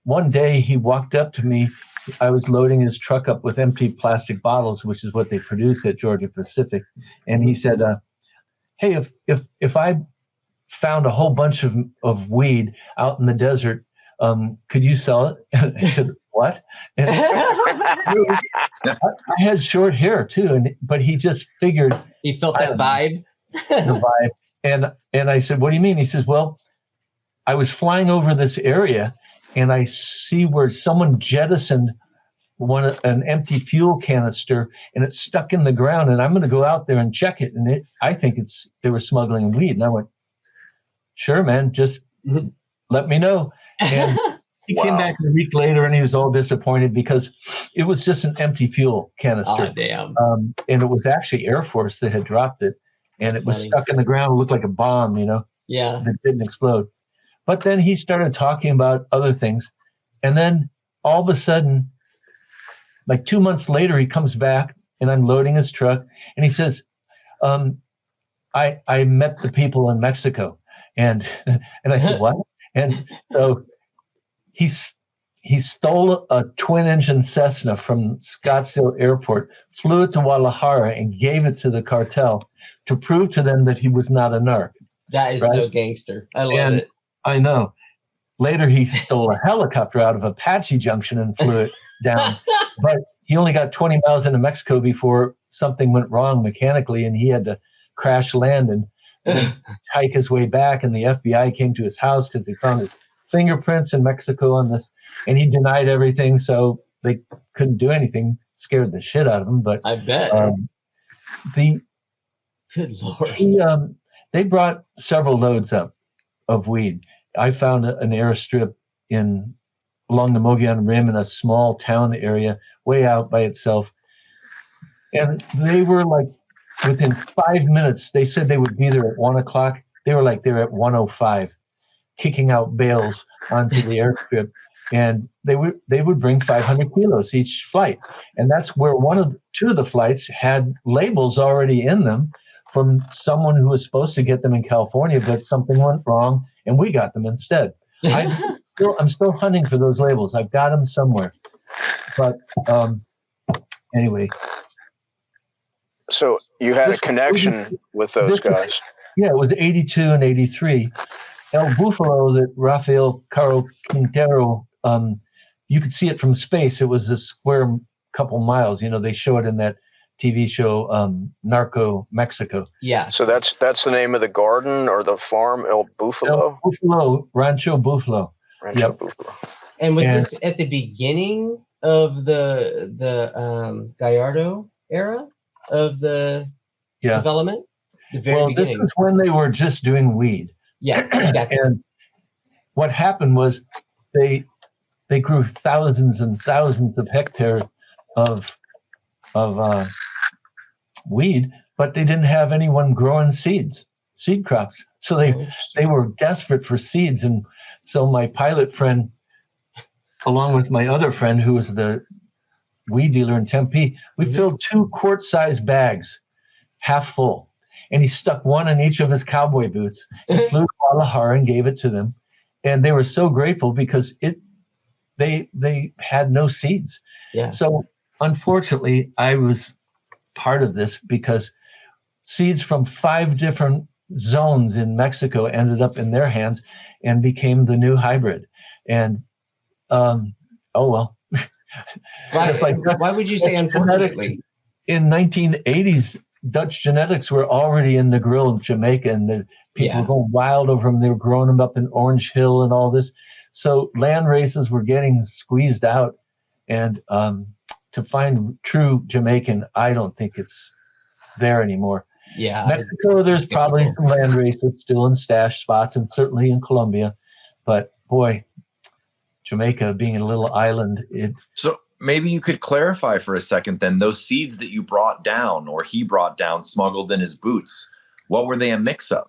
one day he walked up to me. I was loading his truck up with empty plastic bottles, which is what they produce at Georgia Pacific. And he said, hey, if I found a whole bunch of weed out in the desert, could you sell it? I said, what? And I had short hair too, but he just figured. He felt that vibe. The vibe. And I said, what do you mean? He says, well, I was flying over this area and I see where someone jettisoned an empty fuel canister and it's stuck in the ground, and I'm going to go out there and check it. And I think they were smuggling weed. And I went, sure, man, just let me know. And he came back a week later and he was all disappointed because it was just an empty fuel canister. Oh, damn. And it was actually Air Force that had dropped it. And it was stuck in the ground. It looked like a bomb, Yeah. That didn't explode. But then he started talking about other things. And then all of a sudden, like 2 months later, he comes back and I'm loading his truck. And he says, I met the people in Mexico. And I said, what? And so he stole a twin-engine Cessna from Scottsdale Airport, flew it to Guadalajara, and gave it to the cartel to prove to them that he was not a narc. That is so gangster. I love it. I know. Later, he stole a helicopter out of Apache Junction and flew it down. But he only got 20 miles into Mexico before something went wrong mechanically, and he had to crash land and hike his way back. And the FBI came to his house because they found his fingerprints in Mexico on this, and he denied everything, so they couldn't do anything. Scared the shit out of him. But I bet. Good Lord. They brought several loads up of weed. I found an airstrip along the Mogollon Rim in a small town area, way out by itself. And they were like, within 5 minutes, they said they would be there at 1 o'clock. They were like there at 1:05, kicking out bales onto the airstrip. And they would bring 500 kilos each flight. And that's where two of the flights had labels already in them from someone who was supposed to get them in California, but something went wrong and we got them instead. I'm still hunting for those labels. I've got them somewhere. But anyway. So you had a connection with those guys. Yeah, it was 82 and 83. El Buffalo that Rafael Caro Quintero, you could see it from space. It was a square couple miles. They show it in that TV show, Narco Mexico. Yeah. So that's the name of the garden or the farm, El Buffalo? El Buffalo, Rancho Buffalo. Buffalo. And was this at the beginning of the Gallardo era of the development? The very beginning. This is when they were just doing weed. Yeah, exactly. And what happened was they grew thousands and thousands of hectares of weed, but they didn't have anyone growing seed crops. So they were desperate for seeds. And so my pilot friend, along with my other friend who was the weed dealer in Tempe, we filled 2 quart-sized bags, half full. And he stuck one in each of his cowboy boots and flew to Guadalajara and gave it to them. And they were so grateful because they had no seeds. Yeah. So unfortunately, I was part of this because seeds from 5 different zones in Mexico ended up in their hands and became the new hybrid. And oh well. Why would you say unfortunately? In 1980s, Dutch genetics were already in Negril, Jamaica, and the People were going wild over them. They were growing them up in Orange Hill and all this. So land races were getting squeezed out. And to find true Jamaican, I don't think it's there anymore. Yeah. Mexico, there's probably some land races still in stash spots, and certainly in Colombia. But boy, Jamaica being a little island. So maybe you could clarify for a second then, those seeds that you brought down, or he brought down, smuggled in his boots, what were they a mix of?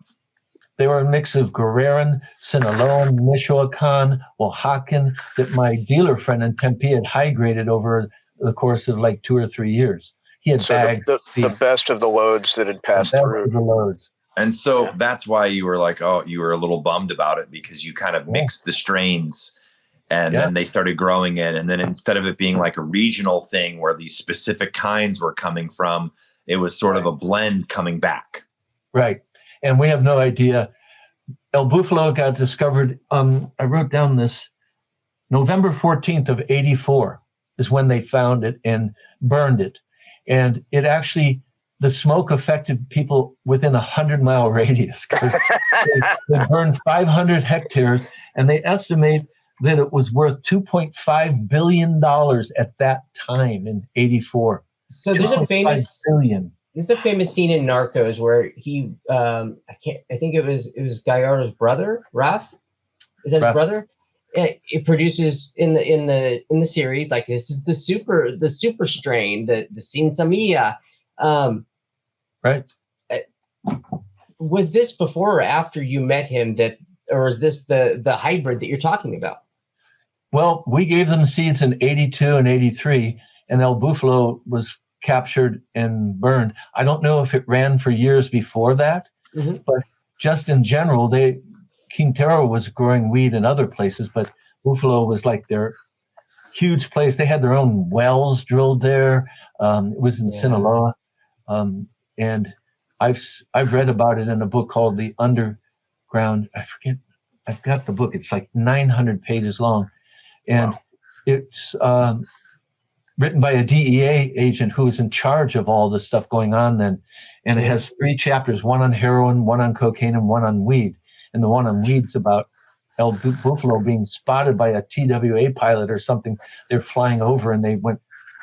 They were a mix of Guerreran, Sinaloan, Michoacan, Oaxacan, that my dealer friend in Tempe had high-graded over the course of like 2 or 3 years. He had bags. The best of the loads that had passed through. The loads. And so that's why you were like, oh, you were a little bummed about it, because you kind of mixed the strains, and then they started growing it. And then instead of it being like a regional thing where these specific kinds were coming from, it was sort of a blend coming back. Right. And we have no idea. El Bufalo got discovered. I wrote down this. November 14th of 84 is when they found it and burned it. And it actually, the smoke affected people within 100-mile radius, because they burned 500 hectares, and they estimate that it was worth $2.5 billion at that time in 84. So there's a famous billion. There's a famous scene in Narcos where he, I think it was Gallardo's brother, Raf. Is that his brother? It produces in the series, like, this is the super strain, the Sinsamilla. Right. Was this before or after you met him, or is this the hybrid that you're talking about? Well, we gave them seeds in 82 and 83, and El Bufalo was captured and burned. I don't know if it ran for years before that, but just in general, Quintero was growing weed in other places, but Bufalo was like their huge place. They had their own wells drilled there. It was in Sinaloa, and I've read about it in a book called The Underground. I forget. I've got the book. It's like 900 pages long, and it's written by a DEA agent who was in charge of all the stuff going on then. And it has 3 chapters, one on heroin, one on cocaine, and one on weed. And the one on weed's about El Bufalo being spotted by a TWA pilot or something. They're flying over, and they went,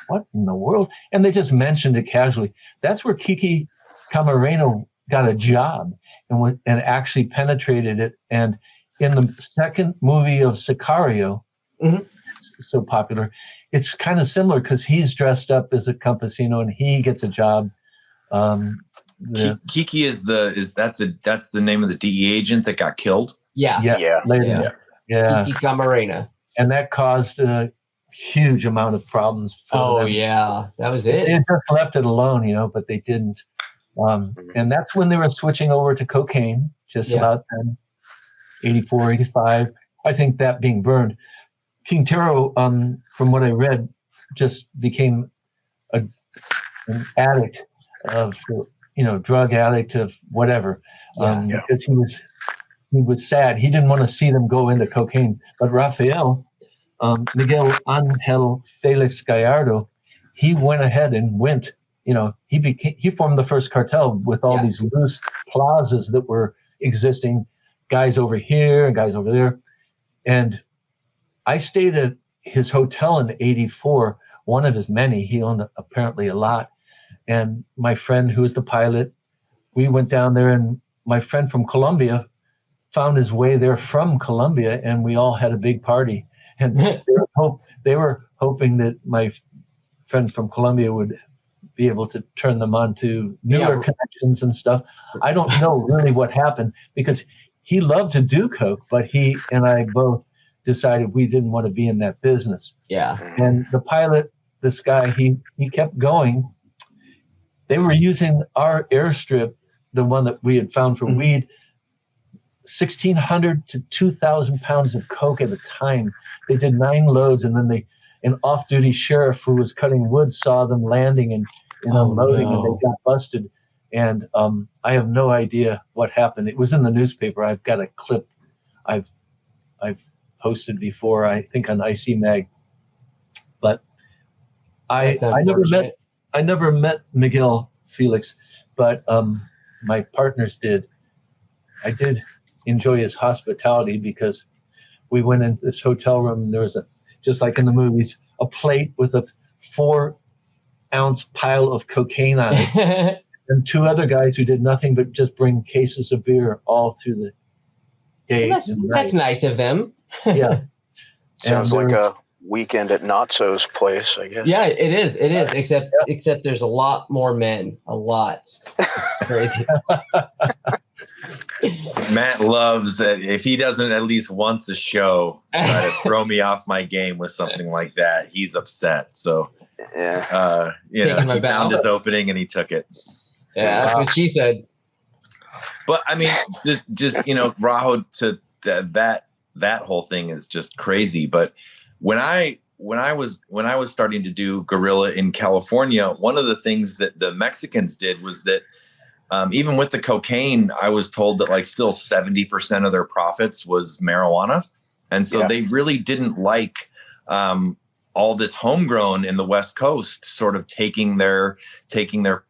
what in the world? And they just mentioned it casually. That's where Kiki Camarena got a job and actually penetrated it. And in the second movie of Sicario, so popular, it's kind of similar, because he's dressed up as a campesino and he gets a job. Kiki that's the name of the DE agent that got killed. Later. Kiki Camarena, and that caused a huge amount of problems. For them. That was it. They just left it alone, but they didn't. And that's when they were switching over to cocaine, about then, 84, 85. I think that being burned. Quintero, from what I read, just became an addict of, drug addict of whatever, because he was sad. He didn't want to see them go into cocaine. But Rafael, Miguel Angel Felix Gallardo, he went ahead and he formed the first cartel with all these loose plazas that were existing, guys over here and guys over there. And I stayed at his hotel in 84, one of his many. He owned apparently a lot. And my friend, who was the pilot, we went down there, and my friend from Colombia found his way there from Colombia, and we all had a big party. And they were hoping that my friend from Colombia would be able to turn them on to newer connections and stuff. I don't know really what happened, because he loved to do coke, but he and I both decided we didn't want to be in that business. And the pilot, this guy, he kept going. They were using our airstrip, the one that we had found for weed, 1,600 to 2,000 pounds of coke at a time. They did 9 loads, and then an off-duty sheriff who was cutting wood saw them landing and unloading, and they got busted. And I have no idea what happened. It was in the newspaper. I've got a clip I've posted before, I think on IC Mag. But I never met Miguel Felix, but my partners did. I did enjoy his hospitality because we went into this hotel room and there was just like in the movies, a plate with a 4-ounce pile of cocaine on it. And 2 other guys who did nothing but just bring cases of beer all through the day. That's nice of them. Yeah. Sounds like a weekend at Notso's place, I guess. Yeah, it is. It is. Except there's a lot more men. A lot. It's crazy. Matt loves that. If he doesn't at least once a show try to throw me off my game with something like that, he's upset. So, he found his opening and he took it. Yeah, that's what she said. But I mean, just Raho, to that whole thing is just crazy. But when I was starting to do guerrilla in California, one of the things that the Mexicans did was that even with the cocaine, I was told that like still 70% of their profits was marijuana, and so they really didn't like all this homegrown in the West Coast sort of taking their sales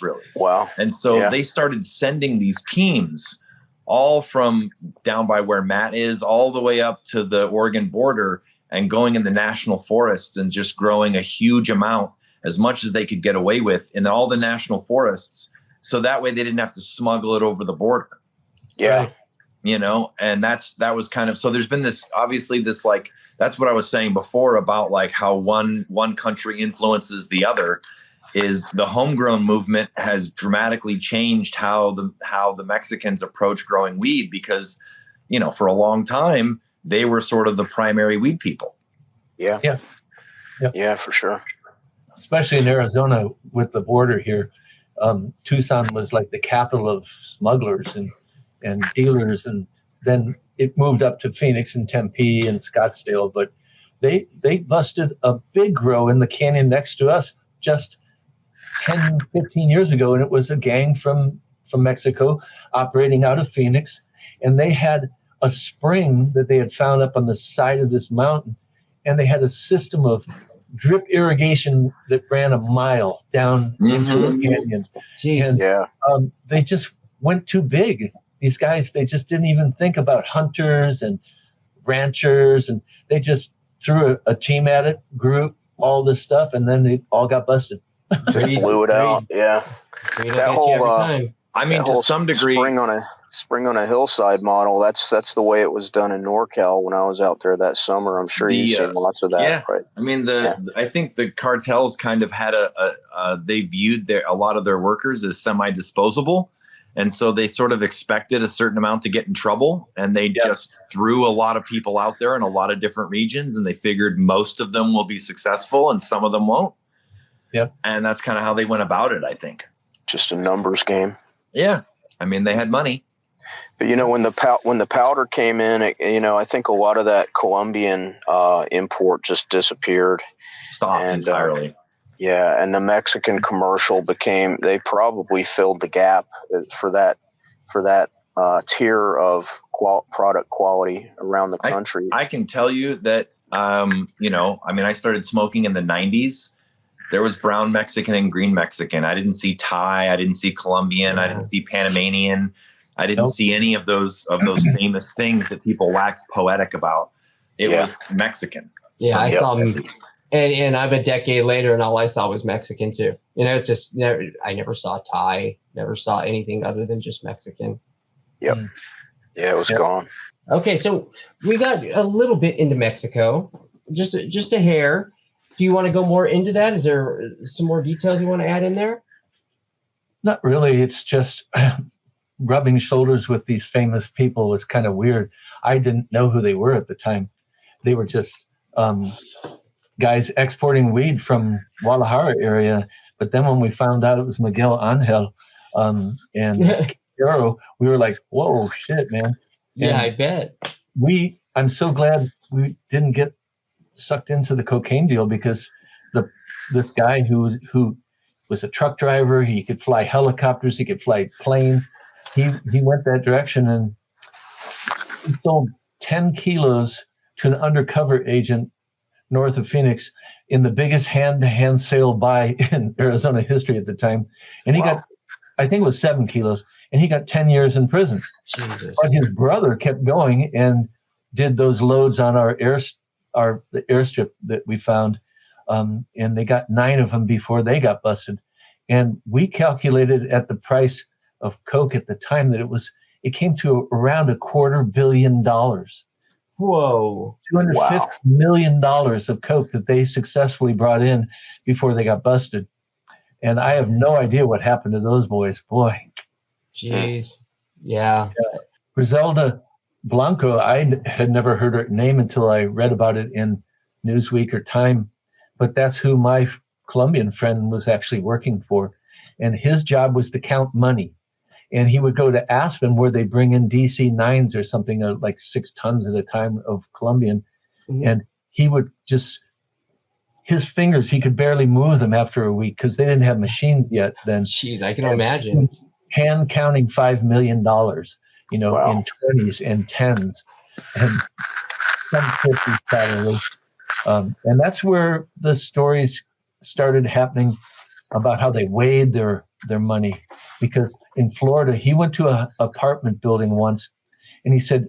really. Wow. And so they started sending these teams all from down by where Matt is all the way up to the Oregon border and going in the national forests and just growing a huge amount, as much as they could get away with in all the national forests. So that way they didn't have to smuggle it over the border. Yeah. And that was kind of, so there's been this, obviously this, like, that's what I was saying before about like how one country influences the other, is the homegrown movement has dramatically changed how the Mexicans approach growing weed, because, for a long time, they were sort of the primary weed people. Yeah. Yeah. Yeah, for sure. Especially in Arizona with the border here. Tucson was like the capital of smugglers and dealers, and then it moved up to Phoenix and Tempe and Scottsdale, but they busted a big grow in the canyon next to us just 10, 15 years ago, and it was a gang from Mexico operating out of Phoenix, and they had a spring that they had found up on the side of this mountain, and they had a system of drip irrigation that ran a mile down into a canyon. Jeez. And they just went too big. These guys, they just didn't even think about hunters and ranchers, and they just threw a team at it, group, all this stuff, and then they all got busted. Just blew it out. Yeah. That whole I mean, to some degree, spring on a hillside model. That's the way it was done in NorCal when I was out there that summer. I'm sure you've seen lots of that. Yeah. Right? I mean, I think the cartels kind of had they viewed a lot of their workers as semi-disposable. And so they sort of expected a certain amount to get in trouble, and they just threw a lot of people out there in a lot of different regions, and they figured most of them will be successful and some of them won't. Yep. And that's kind of how they went about it, I think. Just a numbers game. Yeah. I mean, they had money. But, when the powder came in, I think a lot of that Colombian import just disappeared. Stopped entirely. And the Mexican commercial they probably filled the gap for that tier of product quality around the country. I can tell you that, I started smoking in the 90s. There was brown Mexican and green Mexican. I didn't see Thai. I didn't see Colombian. I didn't see Panamanian. I didn't see any of those famous things that people wax poetic about. It was Mexican. Yeah, I saw them. And I'm a decade later, and all I saw was Mexican too. I never saw Thai, never saw anything other than just Mexican. Yep. Yeah, it was gone. Okay, so we got a little bit into Mexico, just a hair. Do you want to go more into that? Is there some more details you want to add in there? Not really. It's just rubbing shoulders with these famous people was kind of weird. I didn't know who they were at the time. They were just guys exporting weed from Guadalajara area. But then when we found out it was Miguel Angel and Caro, we were like, whoa, shit, man. Yeah, and I bet. I'm so glad we didn't get sucked into the cocaine deal, because this guy who was a truck driver, he could fly helicopters, he could fly planes. He went that direction, and he sold 10 kilos to an undercover agent north of Phoenix in the biggest hand-to-hand sale buy in Arizona history at the time. And he got, I think it was 7 kilos, and he got 10 years in prison. Jesus. But his brother kept going and did those loads on the airstrip that we found, and they got 9 of them before they got busted. And we calculated at the price of coke at the time that it came to around $250 million. Whoa. $250 million of coke that they successfully brought in before they got busted. And I have no idea what happened to those boys. Boy. Jeez. Yeah. Griselda Blanco, I had never heard her name until I read about it in Newsweek or Time. But that's who my Colombian friend was actually working for. And his job was to count money. And he would go to Aspen where they bring in DC-9s or something, like 6 tons at a time of Colombian. Mm-hmm. And he would his fingers, he could barely move them after a week because they didn't have machines yet then. Jeez, I can imagine. Hand counting $5 million, in 20s and 10s. And some 50s probably. And that's where the stories started happening about how they weighed their money. Because in Florida, he went to an apartment building once, and he said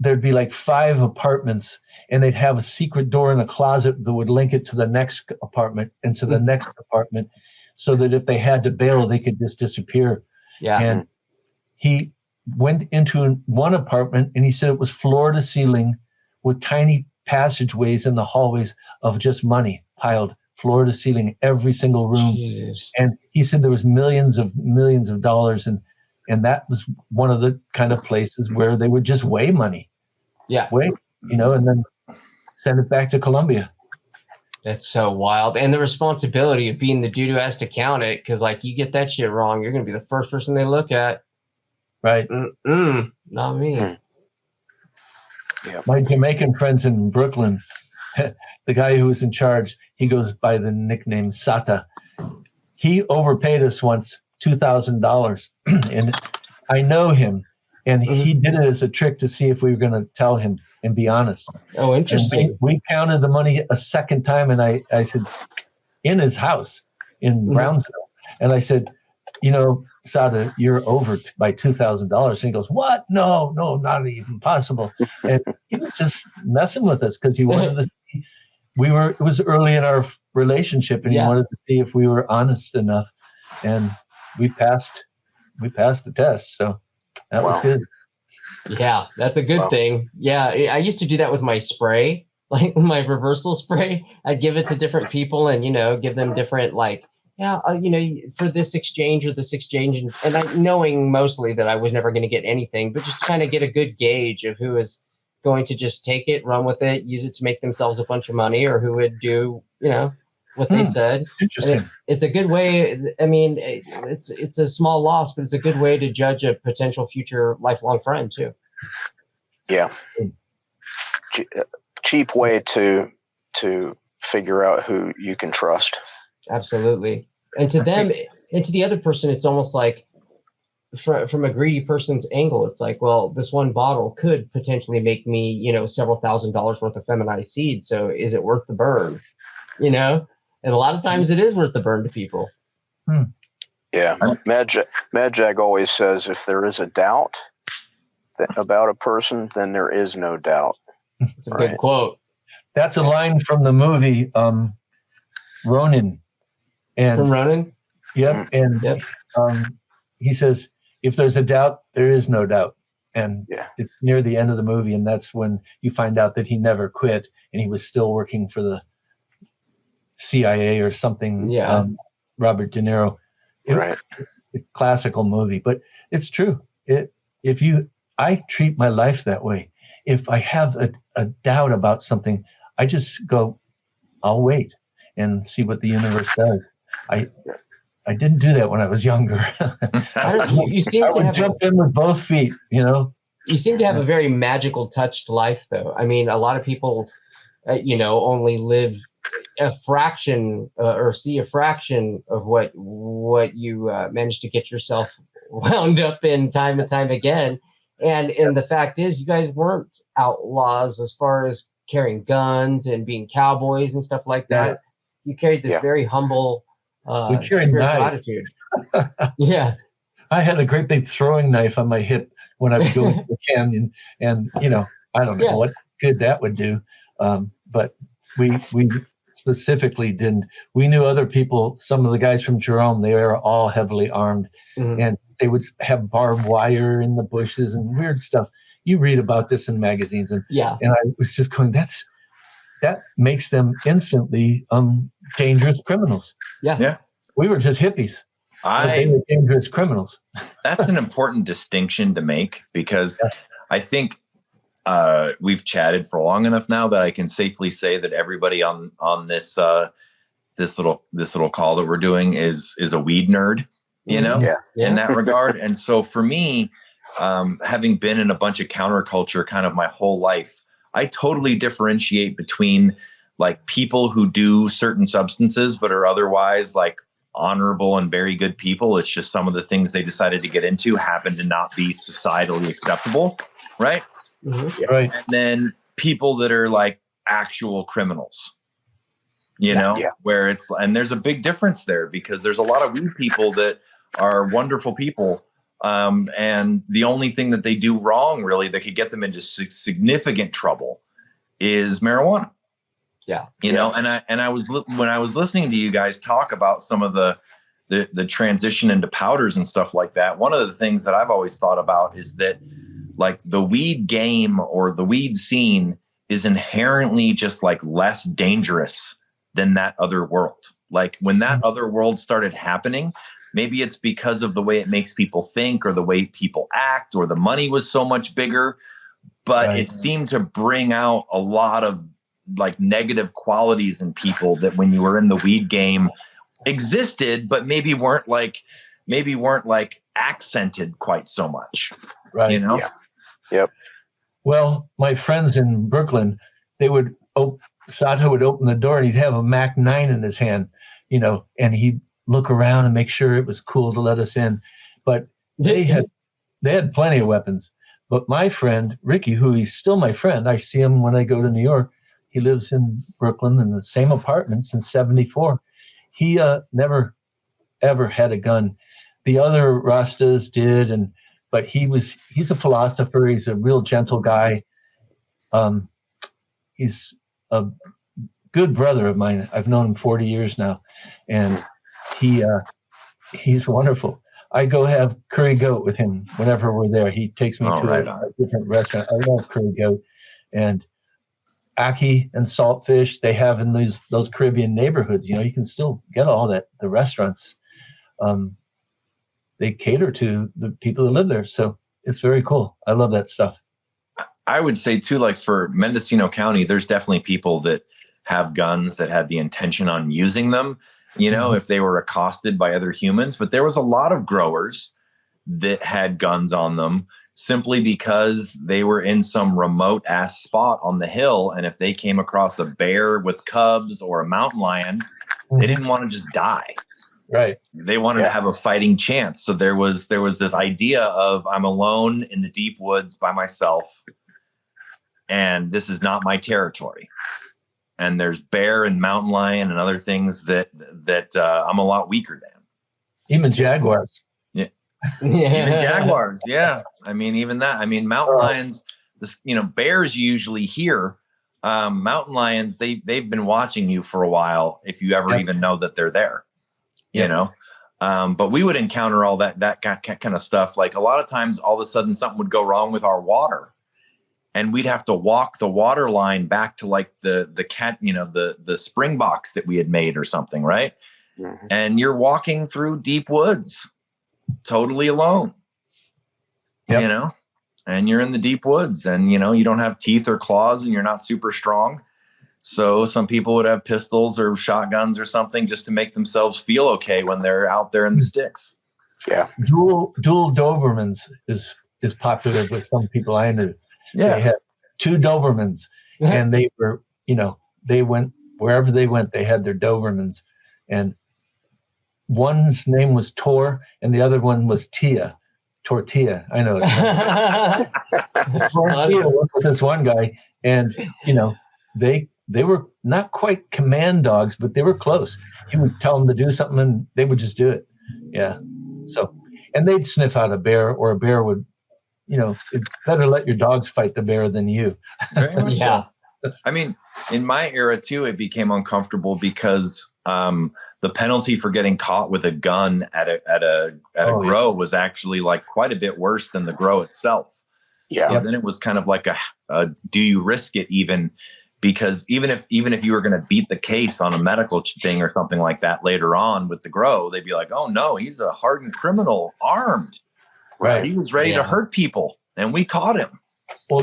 there'd be like 5 apartments, and they'd have a secret door in a closet that would link it to the next apartment and to the next apartment, so that if they had to bail, they could just disappear. Yeah. And he went into one apartment, and he said it was floor to ceiling with tiny passageways in the hallways of just money piled floor to ceiling, every single room. Jesus. And he said there was millions of dollars, and that was one of the kind of places where they would just weigh money. Yeah. Weigh, and then send it back to Colombia. That's so wild. And the responsibility of being the dude who has to count it, because like you get that shit wrong, you're going to be the first person they look at. Right. Not me. Yeah. My Jamaican friends in Brooklyn, the guy who was in charge, he goes by the nickname Sata. He overpaid us once $2,000, and I know him, and he did it as a trick to see if we were going to tell him and be honest. Oh, interesting. We counted the money a second time, and I said, in his house in Brownsville, and I said, Sada, you're over by $2,000. And he goes, what? No, not even possible. And he was just messing with us because he wanted to see. It was early in our relationship, and he wanted to see if we were honest enough. And we passed the test. So that was good. Yeah, that's a good thing. Yeah, I used to do that with my spray, like my reversal spray. I'd give it to different people and, give them different, for this exchange or this exchange. And I knowing mostly that I was never going to get anything, but just to kind of get a good gauge of who is going to just take it, run with it, use it to make themselves a bunch of money, or who would do, what they said. Interesting. It's a good way. I mean, it's a small loss, but it's a good way to judge a potential future lifelong friend too. Yeah. Cheap way to figure out who you can trust. Absolutely. And to them, and to the other person, it's almost like from a greedy person's angle, it's like, well, this one bottle could potentially make me, several $1,000s worth of feminized seed. So is it worth the burn? And a lot of times it is worth the burn to people. Yeah. Madjag always says, if there is a doubt about a person, then there is no doubt. It's a good quote. That's a line from the movie Ronin. From Ronin? Yep. And he says, if there's a doubt, there is no doubt. And it's near the end of the movie, and that's when you find out that he never quit, and he was still working for the CIA or something. Yeah. Robert De Niro. It's a classical movie, but it's true. I treat my life that way. If I have a doubt about something, I just go, I'll wait and see what the universe does. I didn't do that when I was younger. You seem I to would have jump in with both feet, You seem to have a very magical touched life, though. I mean, a lot of people, only live a fraction or see a fraction of what you managed to get yourself wound up in time and time again. And the fact is, you guys weren't outlaws as far as carrying guns and being cowboys and stuff like that. You carried this very humble spiritual attitude. Yeah. I had a great big throwing knife on my hip when I would go into the canyon, and I don't know what good that would do, but we specifically didn't. We knew other people. Some of the guys from Jerome, they were all heavily armed, and they would have barbed wire in the bushes and weird stuff. You read about this in magazines, and I was just going, that makes them instantly dangerous criminals. Yeah. We were just hippies. They were dangerous criminals. That's an important distinction to make, because I think we've chatted for long enough now that I can safely say that everybody on this this little call that we're doing is a weed nerd, in that regard. And so for me, having been in a bunch of counterculture kind of my whole life, I totally differentiate between like people who do certain substances but are otherwise like honorable and very good people. It's just some of the things they decided to get into happen to not be societally acceptable, right? Right. And then people that are like actual criminals, where it's, and there's a big difference there, because there's a lot of weed people that are wonderful people. And the only thing that they do wrong really that could get them into significant trouble is marijuana. And I was, when I was listening to you guys talk about some of the transition into powders and stuff like that, one of the things that I've always thought about is that like the weed game or the weed scene is inherently just like less dangerous than that other world. Like when that other world started happening, maybe it's because of the way it makes people think or the way people act, or the money was so much bigger, but it seemed to bring out a lot of like negative qualities in people that when you were in the weed game existed, but maybe weren't like accented quite so much. Right. Yep. Well, my friends in Brooklyn, they would Sato would open the door and he'd have a Mac 9 in his hand, and he'd look around and make sure it was cool to let us in. But they had plenty of weapons. But my friend Ricky, who he's still my friend, I see him when I go to New York. He lives in Brooklyn in the same apartment since '74. He never ever had a gun. The other Rastas did, but he's a philosopher. He's a real gentle guy. He's a good brother of mine. I've known him 40 years now, and he's wonderful. I go have curry goat with him whenever we're there. He takes me to a different restaurant. I love curry goat, and ackee and saltfish they have in those Caribbean neighborhoods. You can still get all that. The restaurants, they cater to the people who live there. So it's very cool. I love that stuff. I would say too, like for Mendocino County, there's definitely people that have guns that had the intention on using them, if they were accosted by other humans. But there was a lot of growers that had guns on them simply because they were in some remote ass spot on the hill. And if they came across a bear with cubs or a mountain lion, they didn't want to just die. Right. They wanted to have a fighting chance. So there was this idea of, I'm alone in the deep woods by myself, and this is not my territory. And there's bear and mountain lion and other things that I'm a lot weaker than. Even jaguars. Even jaguars. Yeah. I mean, even that. I mean, mountain lions, bears usually hear. Mountain lions, they've been watching you for a while, if you ever even know that they're there. But we would encounter all that kind of stuff. Like a lot of times, all of a sudden something would go wrong with our water, and we'd have to walk the water line back to like the spring box that we had made or something. Right. Mm-hmm. And you're walking through deep woods totally alone, and you're in the deep woods, and, you don't have teeth or claws, and you're not super strong. So some people would have pistols or shotguns or something just to make themselves feel okay when they're out there in the sticks. Yeah. Dual Dobermans is popular with some people I knew. Yeah. They had 2 Dobermans, and they were, they went wherever they went, they had their Dobermans, and one's name was Tor and the other one was Tortilla. I know. Tortilla worked with this one guy, and, they were not quite command dogs, but they were close. He would tell them to do something and they would just do it. Yeah. So, and they'd sniff out a bear, or a bear would, it's better let your dogs fight the bear than you. Very much Yeah. so. I mean, in my era too, it became uncomfortable because the penalty for getting caught with a gun at a grow was actually like quite a bit worse than the grow itself. Yeah. So then it was kind of like a do you risk it even? Because even if you were going to beat the case on a medical thing or something like that later on with the grow, they'd be like, oh no, he's a hardened criminal, armed. Right. He was ready to hurt people, and we caught him. Well,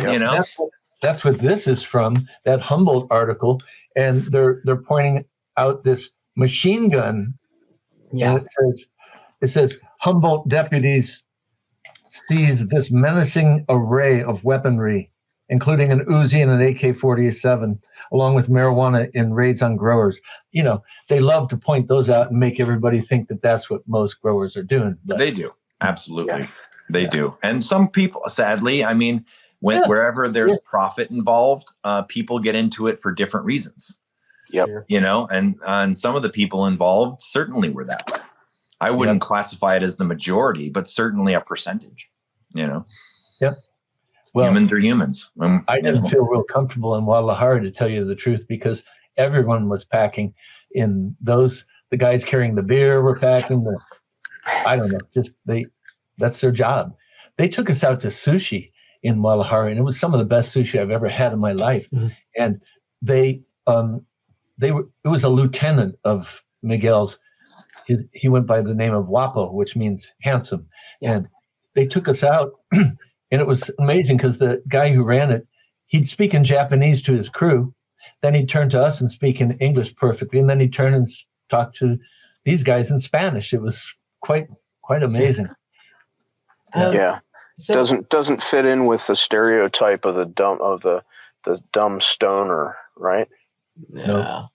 that's what this is from, that Humboldt article, and they're pointing out this machine gun. Yeah. And it says Humboldt deputies seized this menacing array of weaponry, including an Uzi and an AK-47, along with marijuana in raids on growers. They love to point those out and make everybody think that that's what most growers are doing. But they do. Absolutely. They do. And some people, sadly, I mean, wherever there's profit involved, people get into it for different reasons. Yep. And some of the people involved certainly were that way. I wouldn't classify it as the majority, but certainly a percentage, Yep. Well, humans are humans. I didn't feel real comfortable in Guadalajara, to tell you the truth, because everyone was packing in those. The guys carrying the beer were packing. I don't know, that's their job. They took us out to sushi in Guadalajara, and it was some of the best sushi I've ever had in my life. Mm-hmm. And it was a lieutenant of Miguel's. He went by the name of Guapo, which means handsome. Yeah. And they took us out, and it was amazing because the guy who ran it, he'd speak in Japanese to his crew. Then he'd turn to us and speak in English perfectly. And then he'd turn and talk to these guys in Spanish. It was quite amazing. So, doesn't fit in with the stereotype of the dumb stoner, right? No.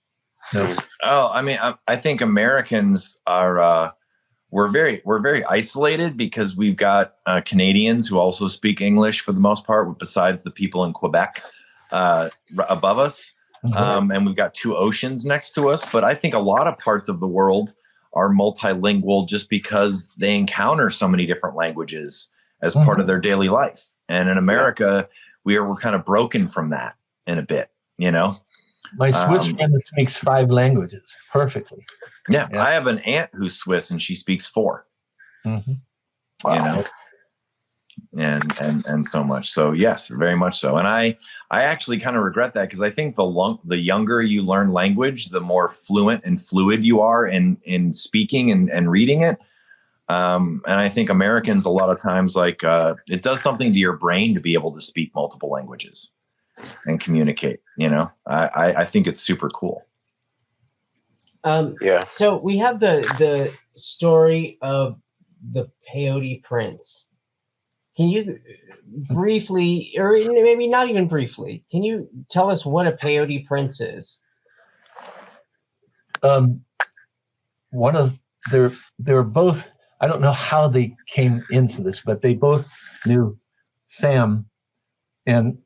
Oh, I mean, I think Americans are we're very isolated because we've got Canadians who also speak English for the most part, besides the people in Quebec above us, and we've got two oceans next to us. But I think a lot of parts of the world are multilingual just because they encounter so many different languages as part of their daily life. And in America, we're kind of broken from that in a bit, My Swiss friend speaks 5 languages perfectly. Yeah, I have an aunt who's Swiss and she speaks 4. Mm-hmm. Wow. And so much. So yes, very much so. And I actually kind of regret that because I think the younger you learn language, the more fluent and fluid you are in speaking and reading it. And I think Americans a lot of times it does something to your brain to be able to speak multiple languages and communicate. I think it's super cool. So we have the story of the Peyote Prince. Can you briefly, or maybe not even briefly, can you tell us what a Peyote Prince is? They're both, I don't know how they came into this, but they both knew Sam, and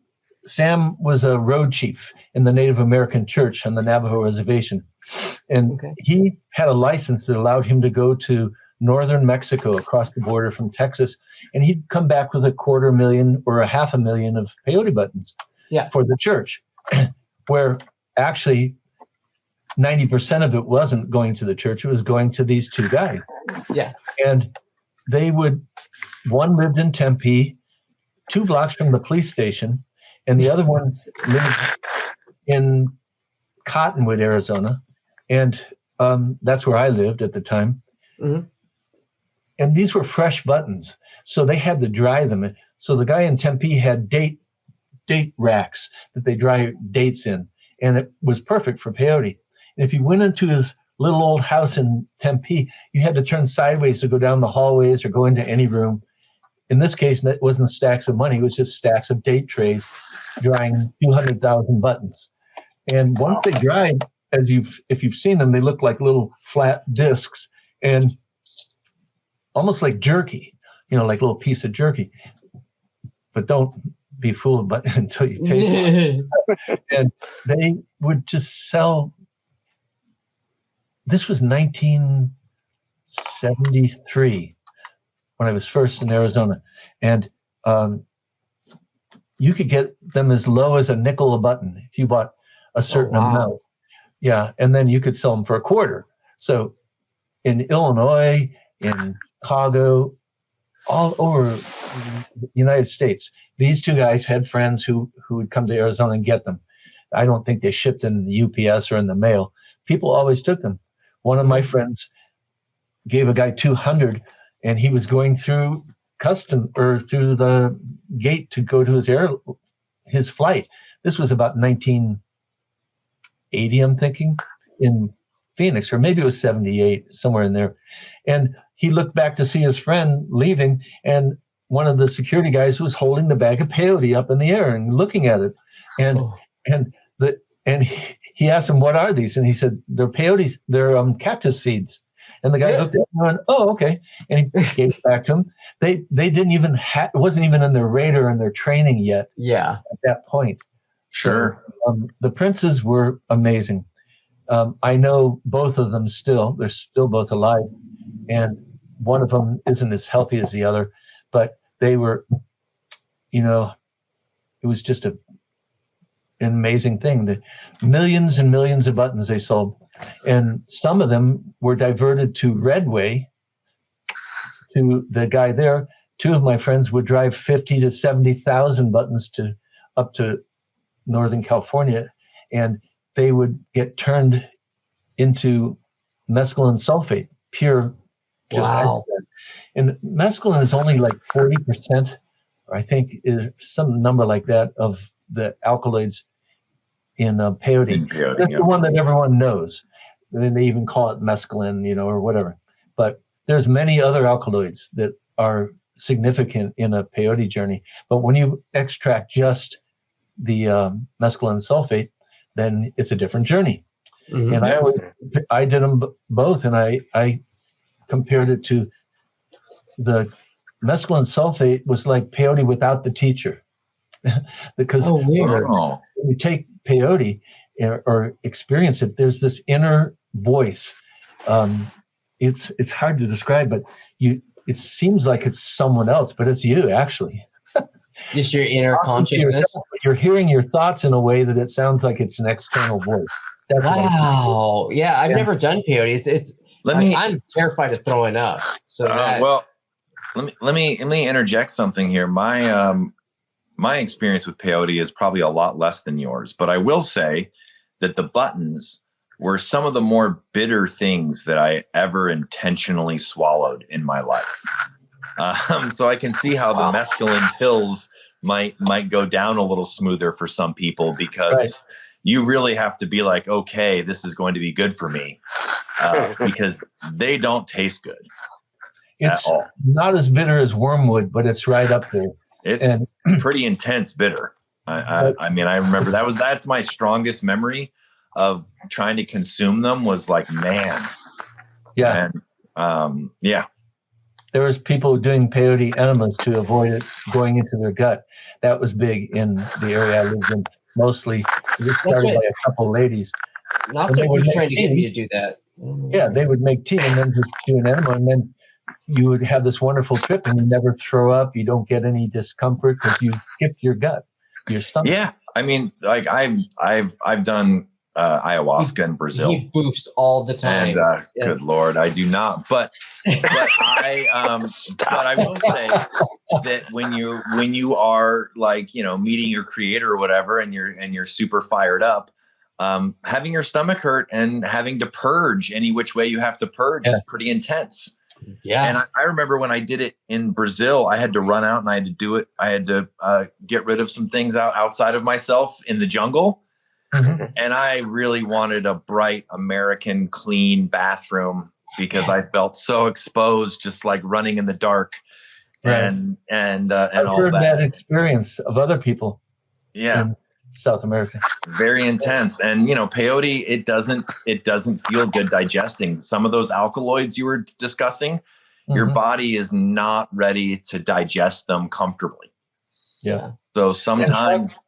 Sam was a road chief in the Native American church on the Navajo reservation. And he had a license that allowed him to go to northern Mexico across the border from Texas. And he'd come back with $250,000 or $500,000 of peyote buttons for the church, where actually 90% of it wasn't going to the church. It was going to these 2 guys. Yeah. And one lived in Tempe, 2 blocks from the police station, and the other one lived in Cottonwood, Arizona. And that's where I lived at the time. Mm-hmm. And these were fresh buttons, so they had to dry them. So the guy in Tempe had date racks that they dry dates in, and it was perfect for peyote. And if you went into his little old house in Tempe, you had to turn sideways to go down the hallways or go into any room. In this case, it wasn't stacks of money; it was just stacks of date trays drying 200,000 buttons. And once they dried, if you've seen them, they look like little flat discs and almost like jerky, like a little piece of jerky. But don't be fooled until you taste it. And they would just sell. This was 1973. when I was first in Arizona, and you could get them as low as a nickel a button if you bought a certain amount. Yeah, and then you could sell them for a quarter. So in Illinois, in Chicago, all over the United States, these two guys had friends who would come to Arizona and get them. I don't think they shipped in the UPS or in the mail. People always took them. One of my friends gave a guy 200, and he was going through custom or through the gate to go to his flight. This was about 1980, I'm thinking, in Phoenix, or maybe it was 78, somewhere in there. And he looked back to see his friend leaving, and one of the security guys was holding the bag of peyote up in the air and looking at it. And he asked him, "What are these?" And he said, "They're peyotes. They're cactus seeds." And the guy looked at him and went, "Oh, okay." And he gave it back to him. They didn't even it wasn't even in their radar and their training yet. Yeah. At that point. Sure. So, the Princes were amazing. I know both of them still. They're still both alive. And one of them isn't as healthy as the other. But they were, it was just an amazing thing. The millions and millions of buttons they sold. And some of them were diverted to Redway, to the guy there. Two of my friends would drive 50 to 70,000 buttons up to Northern California, and they would get turned into mescaline sulfate, pure. Wow. And mescaline is only like 40%, or I think is some number like that, of the alkaloids in peyote. That's the one that everyone knows. And then they even call it mescaline, or whatever. But there's many other alkaloids that are significant in a peyote journey. But when you extract just the mescaline sulfate, then it's a different journey. Mm-hmm. And I did them both, and I compared it to the mescaline sulfate was like peyote without the teacher. Because when you take peyote or experience it, there's this inner voice. It's hard to describe, but it seems like it's someone else, but it's you actually. Just your inner consciousness. You're hearing your thoughts in a way that it sounds like it's an external voice. Wow. Yeah, I've never done peyote. I'm terrified of throwing up. So let me interject something here. My experience with peyote is probably a lot less than yours, but I will say that the buttons were some of the more bitter things that I ever intentionally swallowed in my life. So I can see how the mescaline pills might go down a little smoother for some people, because you really have to be like, okay, this is going to be good for me, because they don't taste good. It's not as bitter as wormwood, but it's right up there. It's pretty intense bitter. I mean, I remember that's my strongest memory of trying to consume them, was like, man. Yeah. And there was people doing peyote enemas to avoid it going into their gut. That was big in the area I lived in. Mostly it was started by a couple ladies. Lots of people trying to get me to do that. Yeah, they would make tea and then just do an enema, and then you would have this wonderful trip, and you never throw up. You don't get any discomfort because you skipped your gut, your stomach. Yeah, I mean, like I've done ayahuasca in Brazil. He boofs all the time. And good Lord, I do not. But I will say that when you are like, meeting your creator or whatever, and you're super fired up, having your stomach hurt and having to purge any which way you have to purge is pretty intense. Yeah. And I remember when I did it in Brazil, I had to run out and I had to do it. I had to get rid of some things outside of myself in the jungle. Mm-hmm. And I really wanted a bright American clean bathroom, because I felt so exposed, just like running in the dark. And I've all heard that experience of other people. Yeah. In South America. Very intense. And peyote, it doesn't feel good digesting. Some of those alkaloids you were discussing, your body is not ready to digest them comfortably. Yeah. So sometimes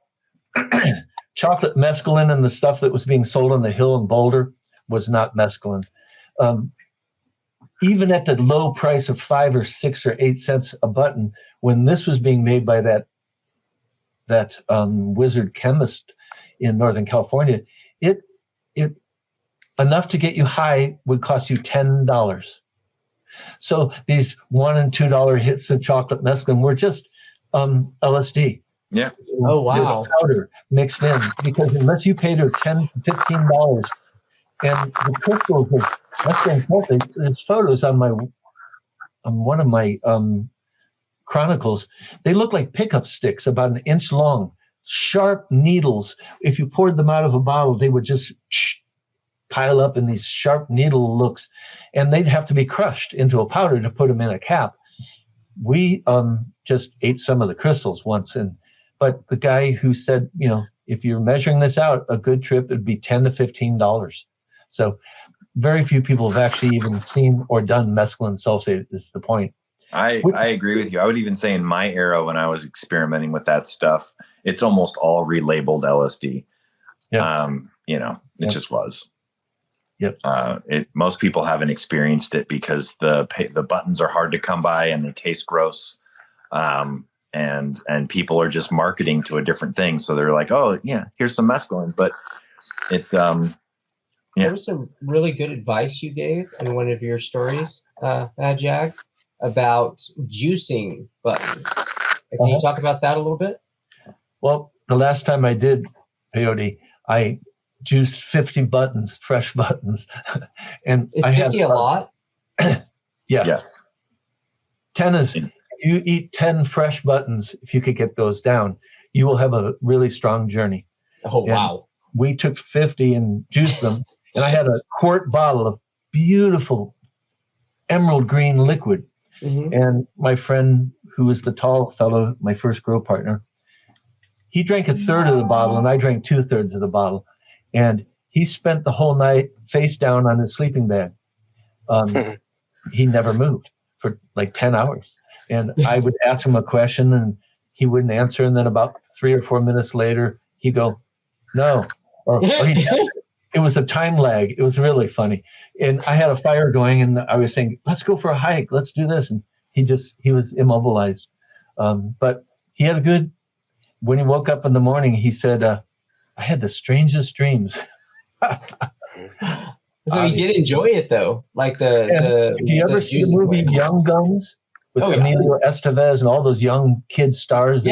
chocolate mescaline and the stuff that was being sold on the hill in Boulder was not mescaline. even at the low price of 5 or 6 or 8 cents a button, when this was being made by that wizard chemist in Northern California, it enough to get you high would cost you $10. So these $1 and $2 hits of chocolate mescaline were just LSD. Yeah. Oh, wow. Just powder mixed in, because unless you paid her $10 to $15, and the crystals of mescaline sulfate, there's photos on one of my chronicles. They look like pickup sticks, about an inch long, sharp needles. If you poured them out of a bottle, they would just pile up in these sharp needle looks, and they'd have to be crushed into a powder to put them in a cap. We just ate some of the crystals once, but the guy who said, if you're measuring this out, a good trip would be $10 to $15. So very few people have actually even seen or done mescaline sulfate, is the point. I agree with you. I would even say in my era, when I was experimenting with that stuff, it's almost all relabeled LSD. Yeah. It just was. Yep. Most people haven't experienced it because the buttons are hard to come by and they taste gross. And people are just marketing to a different thing. So they're like, oh yeah, here's some mescaline, but There was some really good advice you gave in one of your stories, Madjag, about juicing buttons. Can you talk about that a little bit? Well, the last time I did peyote, I juiced 50 buttons, fresh buttons. And Is 50 a lot? Yeah. Yes. 10 is, if you eat 10 fresh buttons, if you could get those down, you will have a really strong journey. Oh, wow. We took 50 and juiced them. And I had a quart bottle of beautiful emerald green liquid. Mm-hmm. And my friend, who was the tall fellow, my first grow partner, he drank 1/3 of the bottle and I drank 2/3 of the bottle. And he spent the whole night face down on his sleeping bag. He never moved for like 10 hours. And I would ask him a question and he wouldn't answer. And then about 3 or 4 minutes later, he'd go, no. Or it was a time lag. It was really funny. And I had a fire going and I was saying, let's go for a hike. Let's do this. And he was immobilized. But he had when he woke up in the morning, he said, I had the strangest dreams. So he did enjoy it though. Like if you ever see the movie Young Guns with Emilio Estevez and all those young kid stars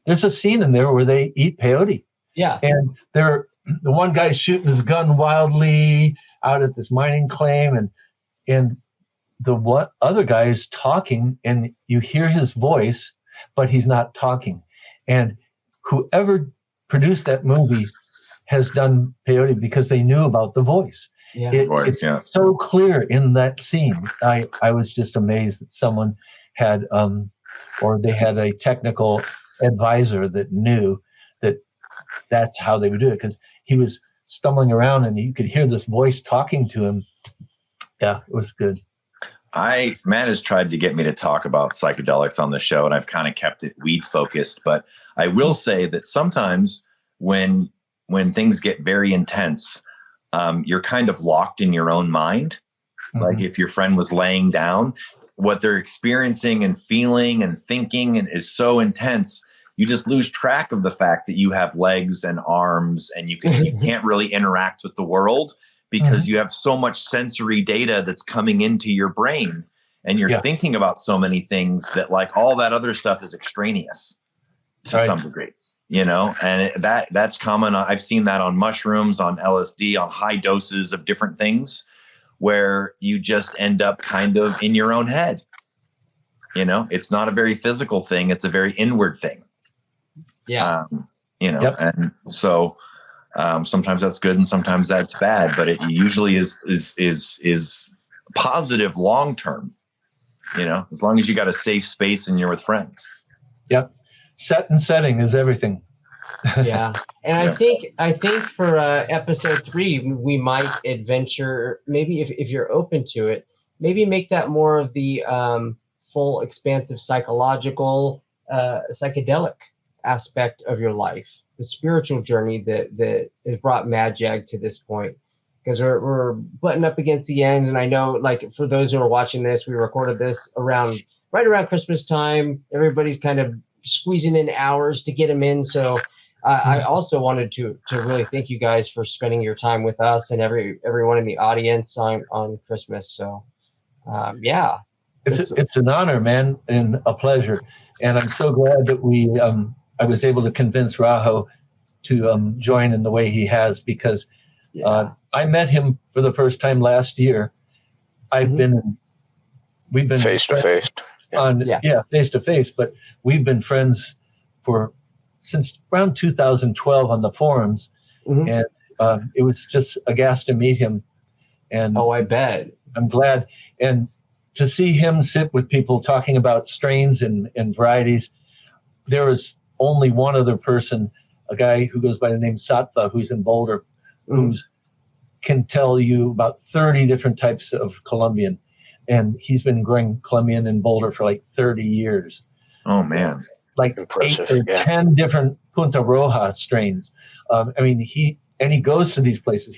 there's a scene in there where they eat peyote. Yeah. And the one guy's shooting his gun wildly out at this mining claim, and the other guy is talking, and you hear his voice, but he's not talking. And whoever produced that movie has done peyote because they knew about the voice. Yeah. It's so clear in that scene. I was just amazed that someone had, or they had a technical advisor that knew that's how they would do it, because he was stumbling around and you could hear this voice talking to him. Yeah, it was good. Matt has tried to get me to talk about psychedelics on the show, and I've kind of kept it weed focused. But I will say that sometimes when things get very intense, you're kind of locked in your own mind. Mm-hmm. Like if your friend was laying down, what they're experiencing and feeling and thinking is so intense, you just lose track of the fact that you have legs and arms and you can't really interact with the world because you have so much sensory data that's coming into your brain and you're thinking about so many things that like all that other stuff is extraneous to some degree, and that's common. I've seen that on mushrooms, on LSD, on high doses of different things where you just end up kind of in your own head. It's not a very physical thing. It's a very inward thing. Yeah. And so sometimes that's good and sometimes that's bad, but it usually is positive long term, as long as you got a safe space and you're with friends. Yep. Set and setting is everything. Yeah. And I think for episode 3, we might adventure, maybe if you're open to it, maybe make that more of the full expansive psychological, psychedelic aspect of your life, the spiritual journey that has brought Madjag to this point. because we're butting up against the end. And I know, like, for those who are watching this, we recorded this right around Christmas time. Everybody's kind of squeezing in hours to get them in. So I also wanted to really thank you guys for spending your time with us and everyone in the audience on Christmas. So yeah, it's an honor, man, and a pleasure. And I'm so glad that I was able to convince Raho to join in the way he has, because I met him for the first time last year. We've been face to face. Face to face, but we've been friends since around 2012 on the forums, and it was just a gas to meet him. And I bet. I'm glad, and to see him sit with people talking about strains and varieties. There was only one other person, a guy who goes by the name Sattva, who's in Boulder, who can tell you about 30 different types of Colombian. And he's been growing Colombian in Boulder for like 30 years. Oh, man. Like impressive, 8 or 10 different Punta Roja strains. I mean, he goes to these places.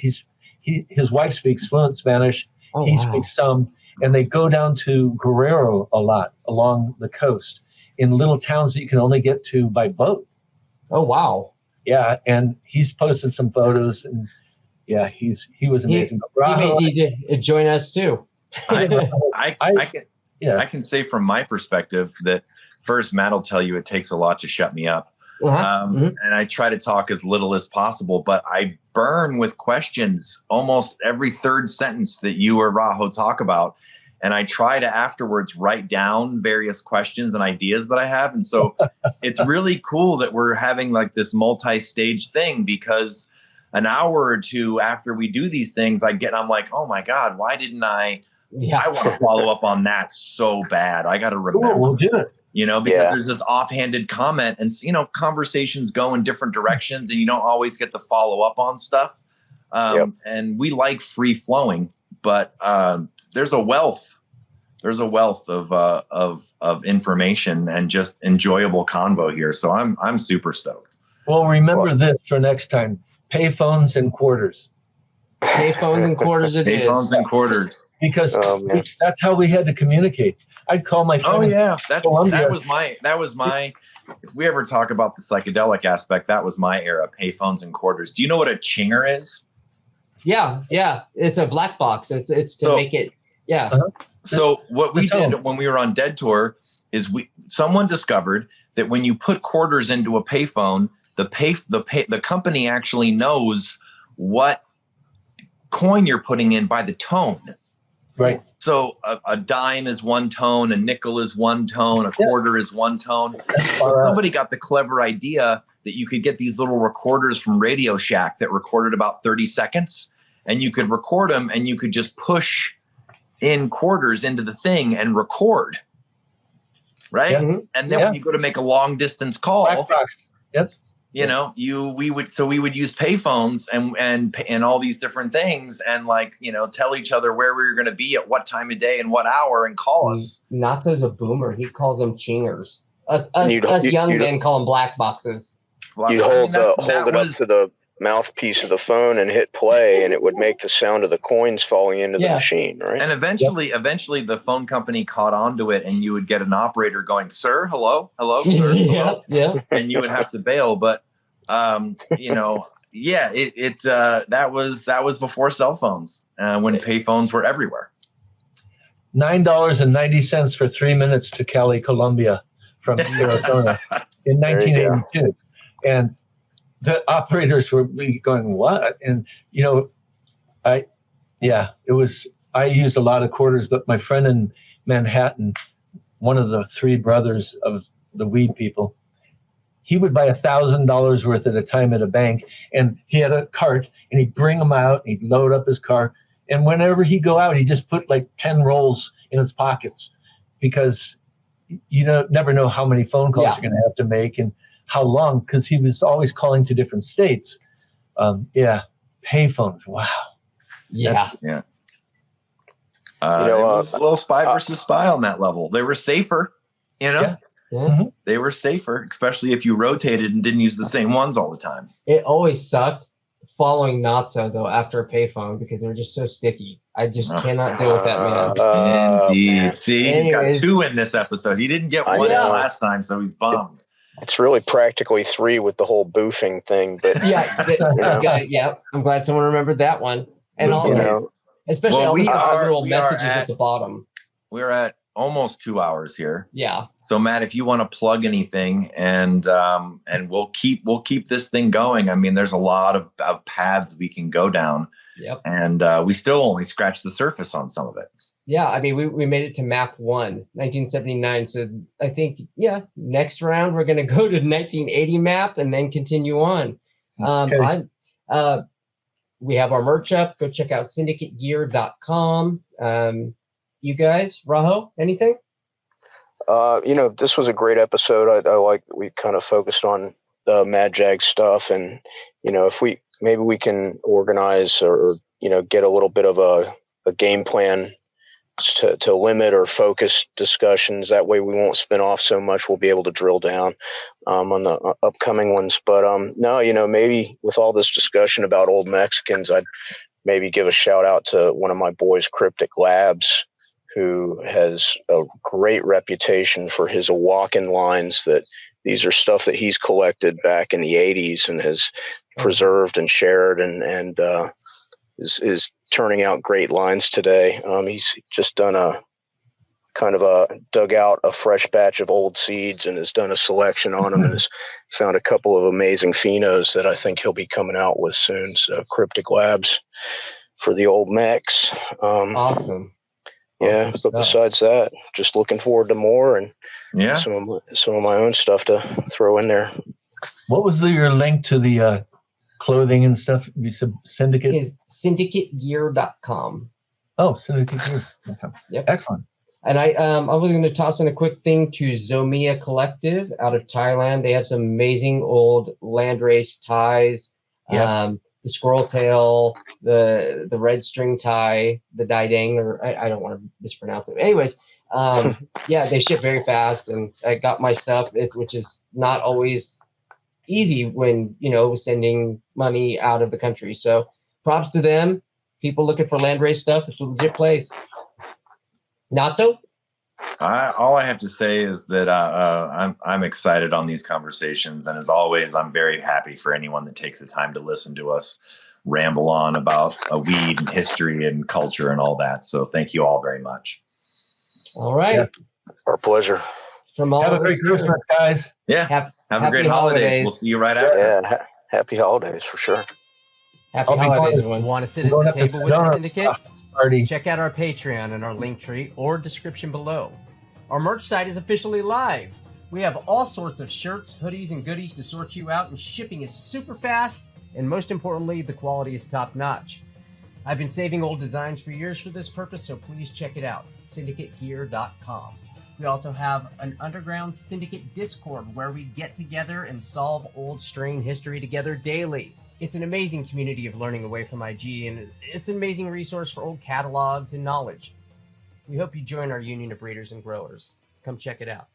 His wife speaks fluent Spanish. He speaks some. And they go down to Guerrero a lot along the coast in little towns that you can only get to by boat. Oh, wow. Yeah, and he's posted some photos, and yeah, he was amazing. He may need to join us too. I can say from my perspective that first, Matt will tell you it takes a lot to shut me up. And I try to talk as little as possible, but I burn with questions almost every third sentence that you or Raho talk about. And I try to afterwards write down various questions and ideas that I have. And so it's really cool that we're having like this multi-stage thing, because an hour or two after we do these things, I'm like, oh my God, why didn't I want to follow up on that so bad. I got to remember. We'll do it. Because there's this offhanded comment, and conversations go in different directions, and you don't always get to follow up on stuff. And we like free flowing, but there's a wealth of information and just enjoyable convo here. So I'm super stoked. Well, remember this for next time: payphones and quarters. Payphones and quarters. Payphones and quarters. Because that's how we had to communicate. I'd call my friend. Oh yeah, that was my. If we ever talk about the psychedelic aspect, that was my era. Payphones and quarters. Do you know what a chinger is? Yeah. It's a black box. It's to make it. Yeah. So what we did when we were on Dead Tour is someone discovered that when you put quarters into a payphone, the company actually knows what coin you're putting in by the tone. Right. So a dime is one tone, a nickel is one tone, a quarter is one tone. So somebody got the clever idea that you could get these little recorders from Radio Shack that recorded about 30 seconds, and you could record them, and you could just push in quarters into the thing and record. Right. Yeah. And then when you go to make a long distance call, we would use payphones and all these different things, and tell each other where we were going to be at what time of day and what hour, and call us. Natso's a boomer. He calls them chingers. Us young men call them black boxes. You'd hold it up to the mouthpiece of the phone and hit play, and it would make the sound of the coins falling into the machine, right? And eventually the phone company caught on to it, and you would get an operator going, "Sir, hello, sir." Hello. Yeah. And you would have to bail, but that was before cell phones, when payphones were everywhere. $9.90 for 3 minutes to Cali, Colombia from Arizona in 1982. And the operators were going, what? And, I used a lot of quarters, but my friend in Manhattan, one of the three brothers of the weed people, he would buy $1,000 worth at a time at a bank, and he had a cart, and he'd bring them out, and he'd load up his car. And whenever he'd go out, he just put like 10 rolls in his pockets, because never know how many phone calls you're going to have to make and how long, because he was always calling to different states. Payphones. Wow. Yeah. It was a little spy versus spy on that level. They were safer, Yeah. They were safer, especially if you rotated and didn't use the same ones all the time. It always sucked following Natso though after a payphone because they were just so sticky. I just cannot deal with that man. Indeed. Man. See, he's got Anyways. 2 in this episode. He didn't get I one know. last time, so he's bummed. It's really practically 3 with the whole boofing thing, but Yeah. I'm glad someone remembered that one. And all, you know, especially Well, all we the are- little we are messages at- at the bottom. We're at almost 2 hours here. Yeah. So Matt, if you want to plug anything, and we'll keep this thing going. I mean, there's a lot of paths we can go down. Yep. And we still only scratched the surface on some of it. Yeah, I mean, we made it to map 1, 1979. So I think, next round we're going to go to 1980 map and then continue on. Okay. We have our merch up. Go check out syndicategear.com. You guys, Raho, anything? This was a great episode. I like we kind of focused on the Madjag stuff, and if maybe we can organize or get a little bit of a game plan to limit or focus discussions. That way we won't spin off so much. We'll be able to drill down on the upcoming ones. But no, maybe with all this discussion about old Mexicans, I'd maybe give a shout out to one of my boys, Cryptic Labs, who has a great reputation for his walk-in lines. That these are stuff that he's collected back in the 80s and has preserved and shared and is turning out great lines today. He's just done dug out a fresh batch of old seeds and has done a selection on them and has found a couple of amazing phenos that I think he'll be coming out with soon. So Cryptic Labs for the old Mex. Awesome. Yeah, Awesome but stuff. besides that, just looking forward to more and Yeah. some of my own stuff to throw in there. What was your link to the clothing and stuff? You said Syndicate? Is syndicategear.com. Oh, Syndicate Gear. Okay. Yep. Excellent. And I was going to toss in a quick thing to Zomia Collective out of Thailand. They have some amazing old landrace ties. Yeah. The squirrel tail, the red string tie, the didang, or I don't want to mispronounce it. Anyways, they ship very fast, and I got my stuff, which is not always easy when sending money out of the country. So props to them. People looking for landrace stuff. It's a legit place. Not so. All I have to say is that I'm excited on these conversations, and as always, I'm very happy for anyone that takes the time to listen to us ramble on about weed and history and culture and all that. So thank you all very much. All right. Yeah. Our pleasure. From all Have a of great us Christmas, guys. Yeah. Have a happy great holidays. holidays. We'll see you right after. Yeah, happy holidays for sure. Happy I'll be holidays, fine. everyone. Want to sit You don't at the have to table sit with the down. Syndicate? Party. Check out our Patreon and our link tree or description below. Our merch site is officially live. We have all sorts of shirts, hoodies, and goodies to sort you out, and shipping is super fast, and most importantly, the quality is top notch. I've been saving old designs for years for this purpose, so please check it out, syndicategear.com. We also have an underground Syndicate Discord where we get together and solve old strain history together daily. It's an amazing community of learning away from IG, and it's an amazing resource for old catalogs and knowledge. We hope you join our union of breeders and growers. Come check it out.